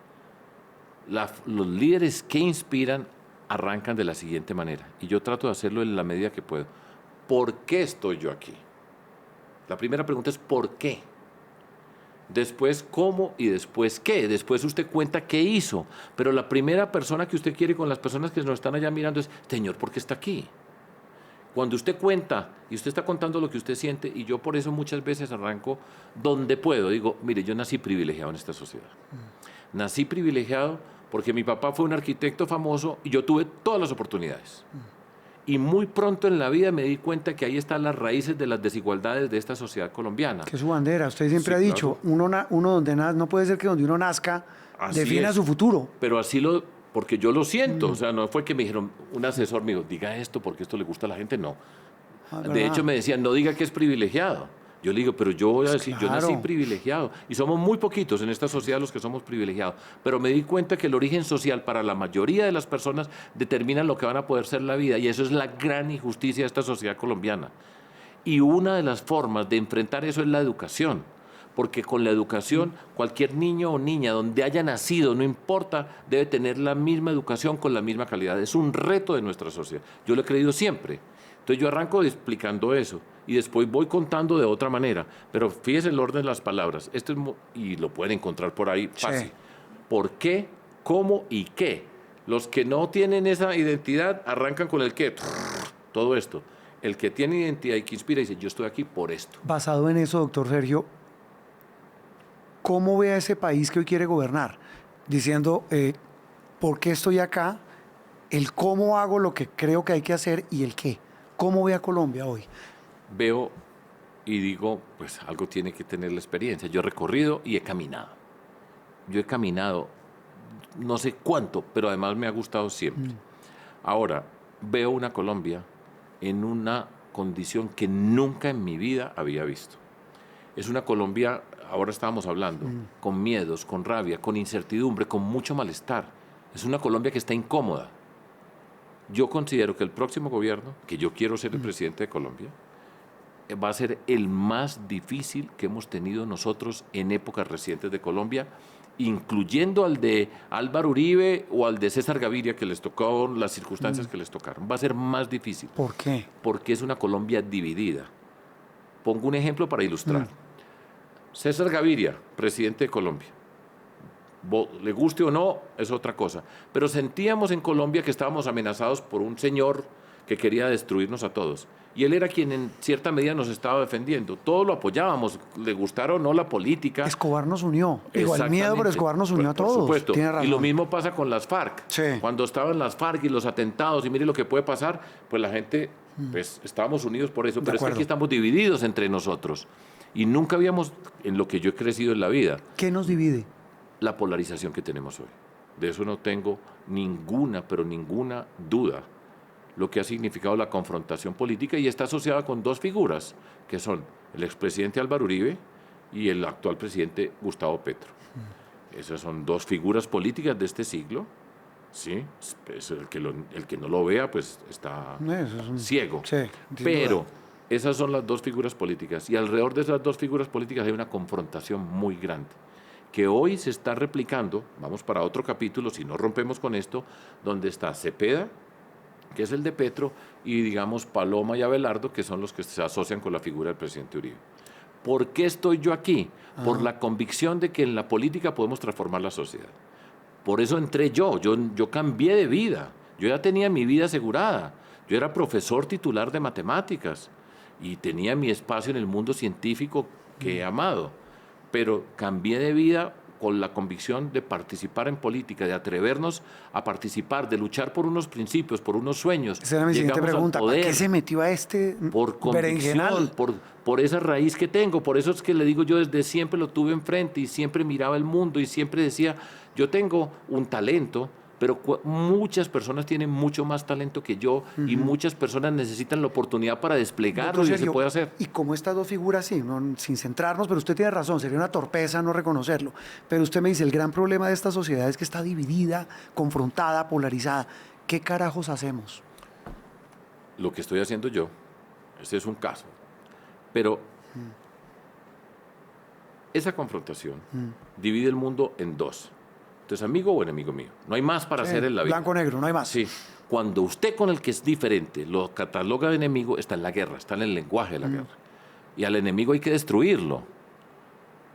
Los líderes que inspiran arrancan de la siguiente manera, y yo trato de hacerlo en la medida que puedo. ¿Por qué estoy yo aquí? La primera pregunta es ¿por qué? después cómo y después qué. Después usted cuenta qué hizo. Pero la primera persona que usted quiere con las personas que nos están allá mirando es, Señor, ¿por qué está aquí? Cuando usted cuenta y usted está contando lo que usted siente, y yo por eso muchas veces arranco donde puedo, digo, mire, yo nací privilegiado en esta sociedad. Nací privilegiado porque mi papá fue un arquitecto famoso y yo tuve todas las oportunidades. Y muy pronto en la vida me di cuenta que ahí están las raíces de las desigualdades de esta sociedad colombiana. Que es su bandera. Usted siempre Sí, ha dicho, claro. uno donde no puede ser que donde uno nazca Así defina es. su futuro. Pero así porque yo lo siento. O sea, no fue que me dijeron, un asesor me dijo, diga esto porque esto le gusta a la gente. No. De hecho, me decían, no diga que es privilegiado. Yo le digo, pero yo voy a decir, yo nací Claro. privilegiado. Y somos muy poquitos en esta sociedad los que somos privilegiados. Pero me di cuenta que el origen social para la mayoría de las personas determina lo que van a poder ser la vida. Y eso es la gran injusticia de esta sociedad colombiana. Y una de las formas de enfrentar eso es la educación. Porque con la educación, cualquier niño o niña, donde haya nacido, no importa, debe tener la misma educación con la misma calidad. Es un reto de nuestra sociedad. Yo lo he creído siempre. Entonces yo arranco explicando eso y después voy contando de otra manera. Pero fíjese el orden de las palabras. Y lo pueden encontrar por ahí fácil. Sí. ¿Por qué? ¿Cómo? ¿Y qué? Los que no tienen esa identidad arrancan con el qué. Todo esto. El que tiene identidad y que inspira dice, yo estoy aquí por esto. Basado en eso, doctor Sergio, ¿cómo ve a ese país que hoy quiere gobernar? Diciendo, ¿por qué estoy acá? El cómo hago lo que creo que hay que hacer y el qué. ¿Cómo ve a Colombia hoy? Veo y digo, pues algo tiene que tener la experiencia. Yo he recorrido y he caminado. Yo he caminado no sé cuánto, pero además me ha gustado siempre. Ahora, veo una Colombia en una condición que nunca en mi vida había visto. Es una Colombia, ahora estábamos hablando, con miedos, con rabia, con incertidumbre, con mucho malestar. Es una Colombia que está incómoda. Yo considero que el próximo gobierno, que yo quiero ser el presidente de Colombia, va a ser el más difícil que hemos tenido nosotros en épocas recientes de Colombia, incluyendo al de Álvaro Uribe o al de César Gaviria, que les tocó las circunstancias que les tocaron. Va a ser más difícil. ¿Por qué? Porque es una Colombia dividida. Pongo un ejemplo para ilustrar. César Gaviria, presidente de Colombia. Le guste o no, es otra cosa. Pero sentíamos en Colombia que estábamos amenazados por un señor que quería destruirnos a todos. Y él era quien en cierta medida nos estaba defendiendo. Todos lo apoyábamos, le gustara o no la política. Escobar nos unió. Igual miedo, pero Escobar nos unió a todos. Por supuesto. Tiene razón. Y lo mismo pasa con las FARC. Sí. Cuando estaban las FARC y los atentados, y mire lo que puede pasar, pues la gente, pues estábamos unidos por eso. De Pero es que acuerdo. aquí estamos divididos entre nosotros. Y nunca habíamos, en lo que yo he crecido en la vida, ¿Qué nos divide? la polarización que tenemos hoy. De eso no tengo ninguna, pero ninguna duda. Lo que ha significado la confrontación política y está asociada con dos figuras, que son el expresidente Álvaro Uribe y el actual presidente Gustavo Petro. Esas son dos figuras políticas de este siglo. ¿Sí? Es el que no lo vea, pues está Eso es un- ciego. Sí, sin Pero duda. esas son las dos figuras políticas y alrededor de esas dos figuras políticas hay una confrontación muy grande que hoy se está replicando. Vamos para otro capítulo, si no rompemos con esto, donde está Cepeda, que es el de Petro, y digamos Paloma y Abelardo, que son los que se asocian con la figura del presidente Uribe. ¿Por qué estoy yo aquí? Por la convicción de que en la política podemos transformar la sociedad. Por eso entré yo cambié de vida, yo ya tenía mi vida asegurada, yo era profesor titular de matemáticas y tenía mi espacio en el mundo científico que he amado, pero cambié de vida con la convicción de participar en política, de atrevernos a participar, de luchar por unos principios, por unos sueños. Esa era mi siguiente Llegamos al pregunta. ¿Para poder qué se metió a este por berenjenal? convicción, por esa raíz que tengo. Por eso es que le digo, yo desde siempre lo tuve enfrente y siempre miraba el mundo y siempre decía, yo tengo un talento, pero muchas personas tienen mucho más talento que yo y muchas personas necesitan la oportunidad para desplegarlo Doctor y se Sergio, puede hacer. Y como estas dos figuras, sí, sin centrarnos, pero usted tiene razón, sería una torpeza no reconocerlo. Pero usted me dice, el gran problema de esta sociedad es que está dividida, confrontada, polarizada. ¿Qué carajos hacemos? Lo que estoy haciendo yo, este es un caso, pero esa confrontación divide el mundo en dos. Entonces, amigo o enemigo mío. No hay más para hacer en la vida. Blanco-negro, no hay más. Sí. Cuando usted con el que es diferente lo cataloga de enemigo, está en la guerra, está en el lenguaje de la guerra. Y al enemigo hay que destruirlo.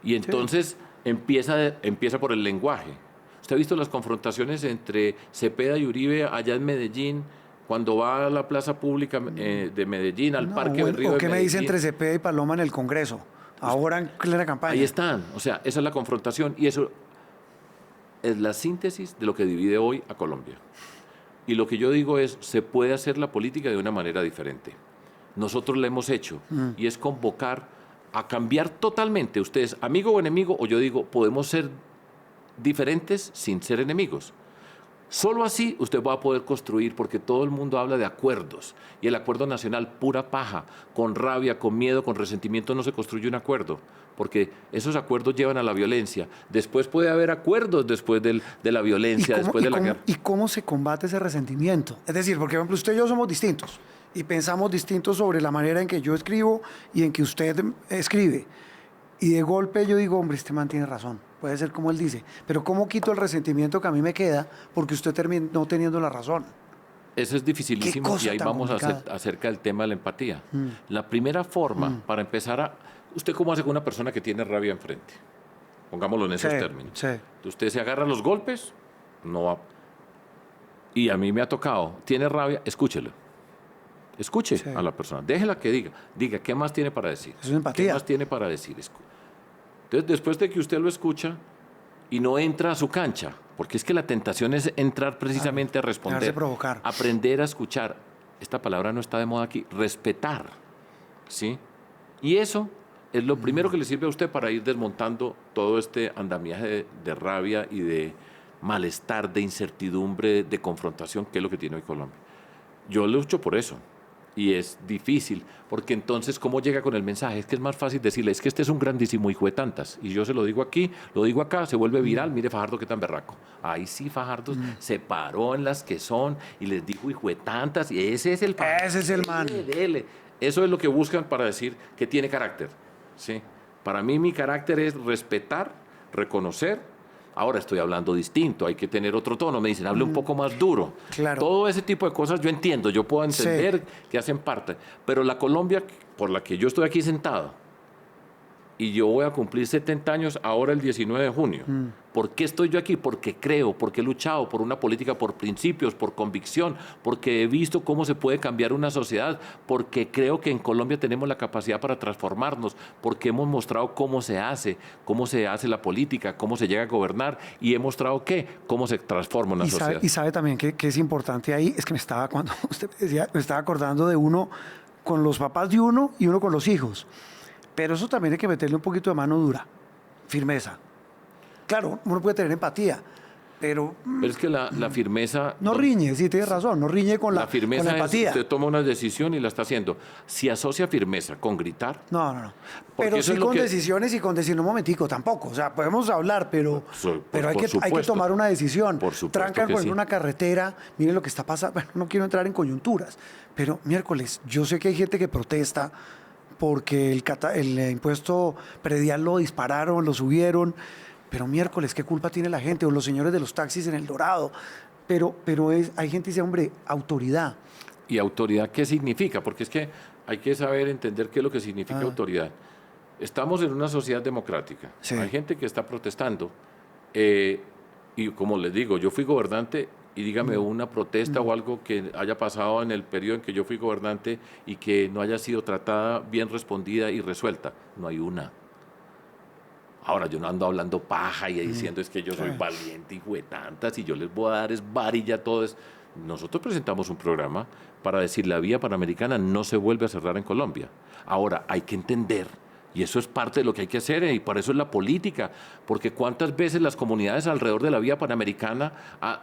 Y entonces empieza por el lenguaje. ¿Usted ha visto las confrontaciones entre Cepeda y Uribe allá en Medellín, cuando va a la plaza pública de Medellín, al Parque o, del Río ¿o de qué me dice Medellín? entre Cepeda y Paloma en el Congreso? Ahora en plena campaña. Ahí están. O sea, esa es la confrontación y eso es la síntesis de lo que divide hoy a Colombia. Y lo que yo digo es, se puede hacer la política de una manera diferente. Nosotros la hemos hecho y es convocar a cambiar totalmente. Ustedes, amigo o enemigo, o yo digo, podemos ser diferentes sin ser enemigos. Solo así usted va a poder construir, porque todo el mundo habla de acuerdos y el acuerdo nacional, pura paja, con rabia, con miedo, con resentimiento no se construye un acuerdo, porque esos acuerdos llevan a la violencia. Después puede haber acuerdos después de la violencia, después de la guerra. ¿Y cómo se combate ese resentimiento? Es decir, porque por ejemplo usted y yo somos distintos y pensamos distintos sobre la manera en que yo escribo y en que usted escribe. Y de golpe yo digo, hombre, este man tiene razón, puede ser como él dice, pero ¿cómo quito el resentimiento que a mí me queda porque usted terminó teniendo la razón? Eso es dificilísimo y ahí vamos acerca del tema de la empatía. La primera forma para empezar a... ¿Usted cómo hace con una persona que tiene rabia enfrente? Pongámoslo en esos términos. Sí. Usted se agarra los golpes, no va... Y a mí me ha tocado, tiene rabia, escúchelo. Escuche a la persona, déjela que diga qué más tiene para decir. Eso es empatía. ¿Qué más tiene para decir? Entonces, después de que usted lo escucha y no entra a su cancha, porque es que la tentación es entrar precisamente a responder, provocar. aprender a escuchar. Esta palabra no está de moda aquí, respetar, ¿sí? Y eso es lo primero que le sirve a usted para ir desmontando todo este andamiaje de rabia y de malestar, de incertidumbre, de confrontación, que es lo que tiene hoy Colombia. Yo lucho por eso. Y es difícil, porque entonces, ¿cómo llega con el mensaje? Es que es más fácil decirle, es que este es un grandísimo hijo de tantas. Y yo se lo digo aquí, lo digo acá, se vuelve viral, mire Fajardo qué tan berraco. Ahí sí, Fajardo se paró en las que son y les dijo hijo de tantas, y ese es el... Ese es el man. Dele. Eso es lo que buscan para decir que tiene carácter. ¿Sí? Para mí mi carácter es respetar, reconocer. Ahora estoy hablando distinto, hay que tener otro tono. Me dicen, hable un poco más duro. Claro. Todo ese tipo de cosas yo entiendo, yo puedo entender que hacen parte. Pero la Colombia por la que yo estoy aquí sentado, y yo voy a cumplir 70 años ahora el 19 de junio. ¿Por qué estoy yo aquí? Porque creo, porque he luchado por una política, por principios, por convicción, porque he visto cómo se puede cambiar una sociedad, porque creo que en Colombia tenemos la capacidad para transformarnos, porque hemos mostrado cómo se hace la política, cómo se llega a gobernar y he mostrado cómo se transforma una sociedad. Y sabe también que es importante ahí, es que cuando usted decía, me estaba acordando de uno con los papás de uno y uno con los hijos. Pero eso también hay que meterle un poquito de mano dura, firmeza. Claro, uno puede tener empatía, pero es que la firmeza... no riñe, sí, tienes razón, no riñe con la firmeza con la empatía. Usted toma una decisión y la está haciendo. Si asocia firmeza con gritar... No. Pero sí con decisiones y con decir, un momentico, tampoco. O sea, podemos hablar, pero hay que tomar una decisión. Por supuesto. Trancan, por ejemplo, una carretera, miren lo que está pasando. Bueno, no quiero entrar en coyunturas, pero miércoles, yo sé que hay gente que protesta porque el impuesto predial lo dispararon, lo subieron, pero miércoles, ¿qué culpa tiene la gente? O los señores de los taxis en El Dorado. Pero hay gente que dice, hombre, autoridad. ¿Y autoridad qué significa? Porque es que hay que saber entender qué es lo que significa autoridad. Estamos en una sociedad democrática. Sí. Hay gente que está protestando. Y como les digo, yo fui gobernante y dígame una protesta o algo que haya pasado en el periodo en que yo fui gobernante y que no haya sido tratada, bien respondida y resuelta. No hay una. Ahora, yo no ando hablando paja y diciendo es que yo soy valiente y de tantas y yo les voy a dar es varilla todo es. Nosotros presentamos un programa para decir la vía panamericana no se vuelve a cerrar en Colombia. Ahora, hay que entender. Y eso es parte de lo que hay que hacer y para eso es la política, porque cuántas veces las comunidades alrededor de la vía panamericana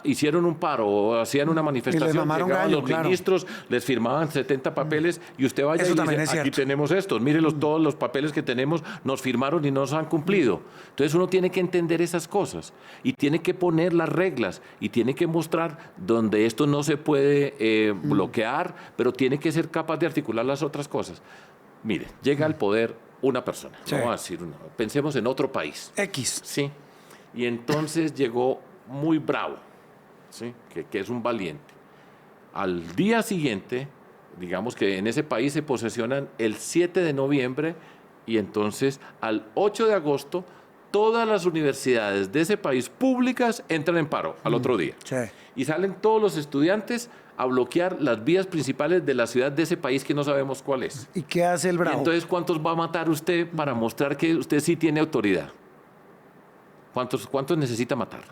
hicieron un paro o hacían una manifestación, llegaban los ministros, les firmaban 70 papeles y usted vaya y dice, aquí tenemos estos, mírenlos todos los papeles que tenemos, nos firmaron y no nos han cumplido. Entonces uno tiene que entender esas cosas y tiene que poner las reglas y tiene que mostrar donde esto no se puede bloquear, pero tiene que ser capaz de articular las otras cosas. Mire, llega al poder una persona, no voy a decir una, pensemos en otro país. X. Sí, y entonces llegó muy bravo, ¿sí? que es un valiente. Al día siguiente, digamos que en ese país se posesionan el 7 de noviembre Y entonces, al 8 de agosto, todas las universidades de ese país públicas entran en paro al otro día. Sí. Y salen todos los estudiantes a bloquear las vías principales de la ciudad de ese país que no sabemos cuál es. ¿Y qué hace el Y bravo? entonces, ¿cuántos va a matar usted para mostrar que usted sí tiene autoridad? ¿Cuántos necesita matar?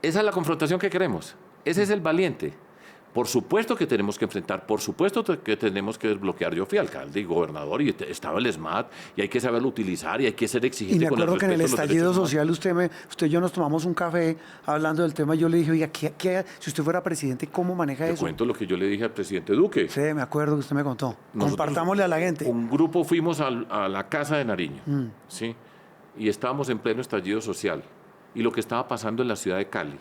Esa es la confrontación que queremos. Ese es el valiente. Por supuesto que tenemos que enfrentar, por supuesto que tenemos que desbloquear. Yo fui alcalde y gobernador y estaba el SMAT y hay que saberlo utilizar y hay que ser exigente Y me con el acuerdo que en el respeto a los estallido derechos humanos. social usted y yo nos tomamos un café hablando del tema y yo le dije, oiga, si usted fuera presidente, ¿cómo maneja Te eso? cuento lo que yo le dije al presidente Duque. Sí, me acuerdo que usted me contó. Nosotros, Compartámosle a la gente. Un grupo fuimos a la casa de Nariño, ¿sí? Y estábamos en pleno estallido social. Y lo que estaba pasando en la ciudad de Cali,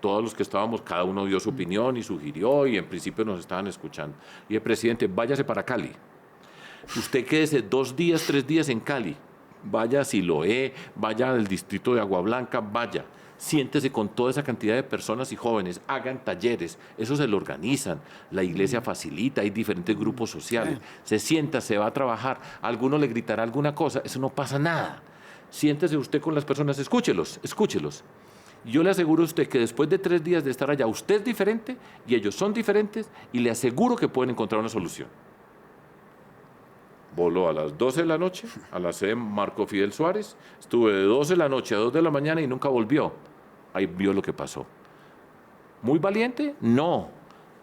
todos los que estábamos, cada uno dio su opinión y sugirió y en principio nos estaban escuchando. Y el presidente, váyase para Cali. Usted quédese 2 días, 3 días en Cali. Vaya a Siloé, vaya al distrito de Agua Blanca, vaya. Siéntese con toda esa cantidad de personas y jóvenes, hagan talleres, eso se lo organizan, la iglesia facilita, hay diferentes grupos sociales, se sienta, se va a trabajar, a alguno le gritará alguna cosa, eso no pasa nada. Siéntese usted con las personas, escúchelos. Yo le aseguro a usted que después de 3 días de estar allá, usted es diferente y ellos son diferentes y le aseguro que pueden encontrar una solución. Voló a las 12 de la noche a la sede Marco Fidel Suárez, estuve de 12 de la noche a 2 de la mañana y nunca volvió. Ahí vio lo que pasó. ¿Muy valiente? No.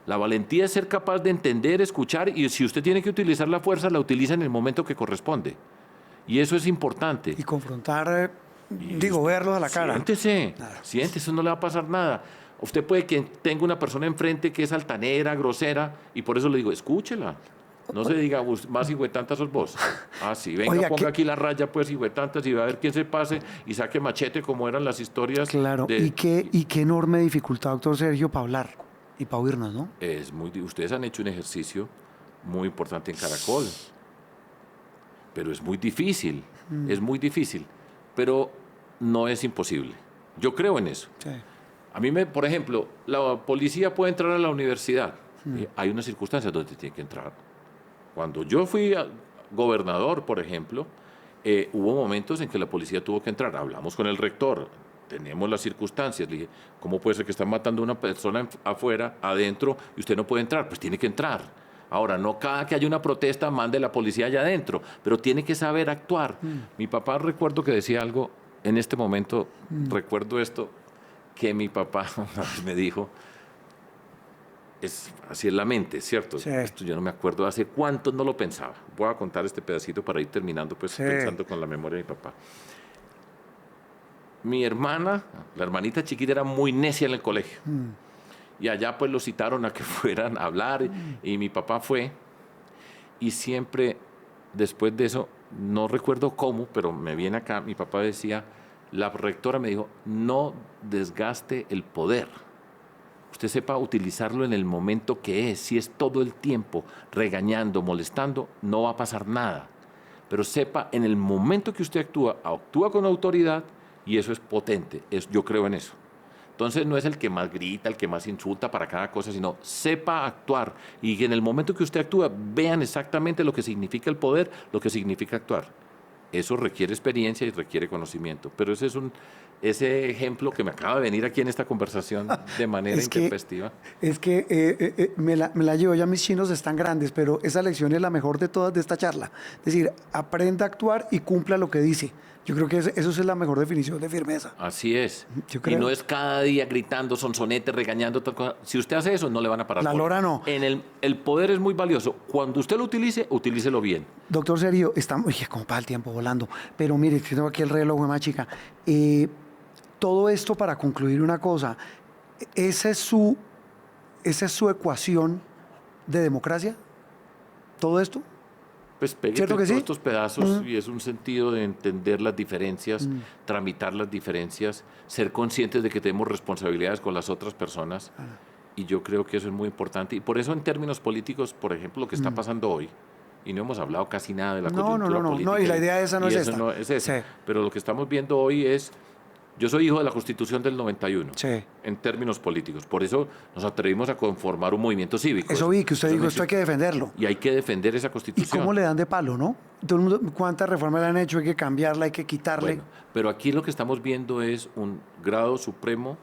La valentía es ser capaz de entender, escuchar y si usted tiene que utilizar la fuerza, la utiliza en el momento que corresponde. Y eso es importante. Y confrontar, verlos a la cara. Siéntese, eso no le va a pasar nada. Usted puede que tenga una persona enfrente que es altanera, grosera, y por eso le digo, escúchela. No se diga, más hijuetantas sos vos. Ah, sí, venga, Oiga, ponga aquí la raya, pues, hijuetantas, y va a ver quién se pase y saque machete, como eran las historias. Claro, y qué enorme dificultad, doctor Sergio, para hablar y para oírnos, ¿no? Ustedes han hecho un ejercicio muy importante en Caracol, pero es muy difícil, pero no es imposible. Yo creo en eso. Sí. A mí, por ejemplo, la policía puede entrar a la universidad. Hay unas circunstancias donde tiene que entrar. Cuando yo fui gobernador, por ejemplo, hubo momentos en que la policía tuvo que entrar. Hablamos con el rector, tenemos las circunstancias. Le dije, ¿cómo puede ser que están matando a una persona afuera, adentro, y usted no puede entrar? Pues tiene que entrar. Ahora, no cada que haya una protesta mande la policía allá adentro, pero tiene que saber actuar. Mi papá, recuerdo que decía algo, en este momento, recuerdo esto, que mi papá una vez me dijo, así es la mente, ¿cierto? Sí. Esto yo no me acuerdo hace cuánto no lo pensaba. Voy a contar este pedacito para ir terminando, pues, pensando con la memoria de mi papá. Mi hermana, la hermanita chiquita, era muy necia en el colegio. Y allá pues lo citaron a que fueran a hablar y mi papá fue. Y siempre después de eso, no recuerdo cómo, pero me viene acá, mi papá decía, la rectora me dijo, no desgaste el poder. Usted sepa utilizarlo en el momento que es. Si es todo el tiempo regañando, molestando, no va a pasar nada. Pero sepa, en el momento que usted actúa con autoridad y eso es potente. Yo creo en eso. Entonces no es el que más grita, el que más insulta para cada cosa, sino sepa actuar y que en el momento que usted actúa vean exactamente lo que significa el poder, lo que significa actuar. Eso requiere experiencia y requiere conocimiento, pero ese ejemplo que me acaba de venir aquí en esta conversación de manera intempestiva. Me la llevo, ya mis chinos están grandes, pero esa lección es la mejor de todas de esta charla. Es decir, aprenda a actuar y cumpla lo que dice. Yo creo que eso es la mejor definición de firmeza. Así es. Yo creo. Y no es cada día gritando, sonsonete, regañando, tal cosa. Si usted hace eso, no le van a parar. La lora no. El poder es muy valioso. Cuando usted lo utilice, utilícelo bien. Doctor Sergio, estamos, como para el tiempo volando, pero mire, que tengo aquí el reloj, más chica. Todo esto para concluir una cosa, ¿esa es su ecuación de democracia? ¿Todo esto? Pues pegue todos estos pedazos y es un sentido de entender las diferencias, tramitar las diferencias, ser conscientes de que tenemos responsabilidades con las otras personas. Y yo creo que eso es muy importante. Y por eso en términos políticos, por ejemplo, lo que está pasando hoy, y no hemos hablado casi nada de la coyuntura política. No, y la idea esa no es esta. No es esa. Sí. Pero lo que estamos viendo hoy es Yo soy hijo de la Constitución del 91, Sí. en términos políticos. Por eso nos atrevimos a conformar un movimiento cívico. Eso vi que usted dijo, esto hay que defenderlo. Y hay que defender esa ¿Y Constitución. cómo le dan de palo, no? Todo el mundo, ¿cuántas reformas le han hecho? Hay que cambiarla, hay que quitarle. Bueno, pero aquí lo que estamos viendo es un grado supremo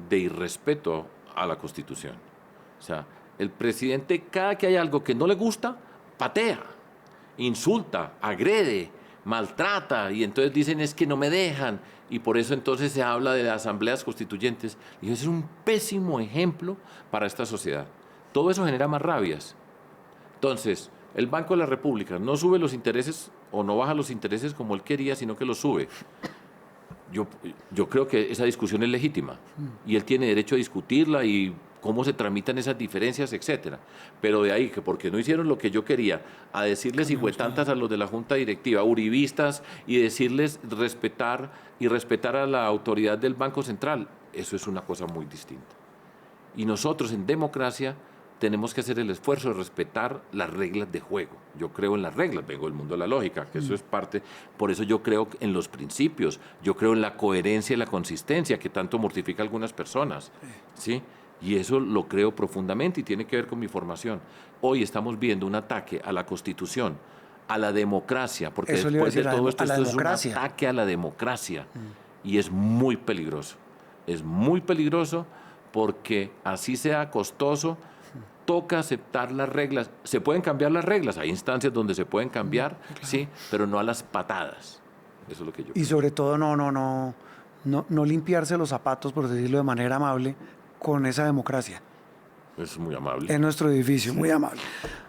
de irrespeto a la Constitución. O sea, el presidente, cada que hay algo que no le gusta, patea, insulta, agrede, maltrata, y entonces dicen es que no me dejan, y por eso entonces se habla de las asambleas constituyentes. Y ese es un pésimo ejemplo para esta sociedad. Todo eso genera más rabias. Entonces, el Banco de la República no sube los intereses o no baja los intereses como él quería, sino que los sube. Yo creo que esa discusión es legítima y él tiene derecho a discutirla y cómo se tramitan esas diferencias, etcétera. Pero de ahí que porque no hicieron lo que yo quería, a decirles hijuetantas a los de la Junta Directiva, uribistas, y decirles respetar a la autoridad del Banco Central, eso es una cosa muy distinta. Y nosotros en democracia tenemos que hacer el esfuerzo de respetar las reglas de juego. Yo creo en las reglas, vengo del mundo de la lógica, que eso es parte, por eso yo creo en los principios, yo creo en la coherencia y la consistencia que tanto mortifica a algunas personas, ¿sí? Y eso lo creo profundamente y tiene que ver con mi formación. Hoy estamos viendo un ataque a la Constitución, a la democracia, porque Eso le iba a después de decir, todo esto, a la esto es un democracia. ataque a la democracia y es muy peligroso. Es muy peligroso porque así sea costoso, toca aceptar las reglas. Se pueden cambiar las reglas, hay instancias donde se pueden cambiar, sí, pero no a las patadas. Eso es lo que yo Y creo. sobre todo no limpiarse los zapatos, por decirlo de manera amable, con esa democracia. Es muy amable. En nuestro edificio, muy amable.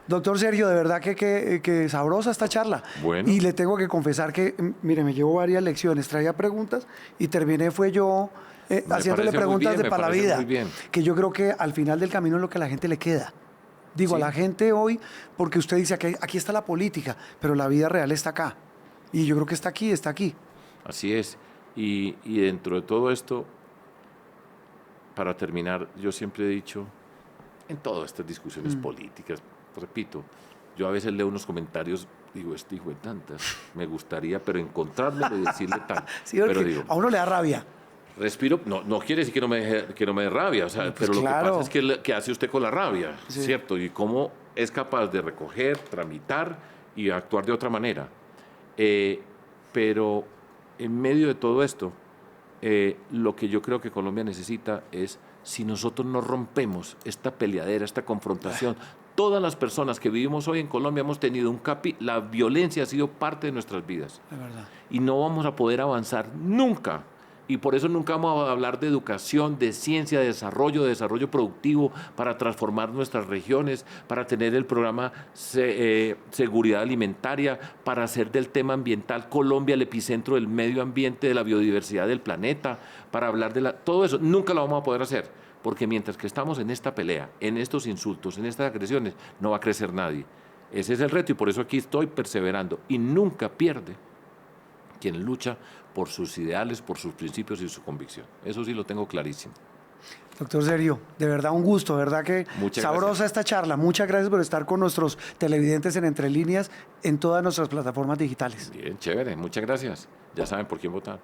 Doctor Sergio, de verdad que sabrosa esta charla. Bueno. Y le tengo que confesar que, mire, me llevo varias lecciones, traía preguntas y terminé fue yo haciéndole parece muy preguntas bien, de me para la parece vida. muy bien. Que yo creo que al final del camino es lo que a la gente le queda. Digo, Sí. a la gente hoy, porque usted dice que aquí está la política, pero la vida real está acá. Y yo creo que está aquí, está aquí. Así es. Y dentro de todo esto, para terminar, yo siempre he dicho, en todas estas discusiones políticas, repito, yo a veces leo unos comentarios, digo, este hijo de tantas, me gustaría, pero encontrármelo y decirle tal. Sí, porque Pero digo, a uno le da rabia. respiro, no quiere decir que no me dé rabia, o sea, Pues pero lo claro. que pasa es que ¿qué hace usted con la rabia? Sí. ¿Cierto? Y cómo es capaz de recoger, tramitar y actuar de otra manera. Pero en medio de todo esto, lo que yo creo que Colombia necesita es, si nosotros no rompemos esta peleadera, esta confrontación, todas las personas que vivimos hoy en Colombia hemos tenido la violencia ha sido parte de nuestras vidas. De verdad. Y no vamos a poder avanzar nunca. Y por eso nunca vamos a hablar de educación, de ciencia, de desarrollo productivo para transformar nuestras regiones, para tener el programa seguridad alimentaria, para hacer del tema ambiental Colombia el epicentro del medio ambiente, de la biodiversidad del planeta, para hablar de todo eso. Nunca lo vamos a poder hacer, porque mientras que estamos en esta pelea, en estos insultos, en estas agresiones, no va a crecer nadie. Ese es el reto y por eso aquí estoy perseverando. Y nunca pierde quien lucha por sus ideales, por sus principios y su convicción. Eso sí lo tengo clarísimo. Doctor Sergio, de verdad un gusto, de verdad que Muchas sabrosa gracias. esta charla. Muchas gracias por estar con nuestros televidentes en Entre Líneas en todas nuestras plataformas digitales. Bien, chévere, muchas gracias. Ya saben por quién votar.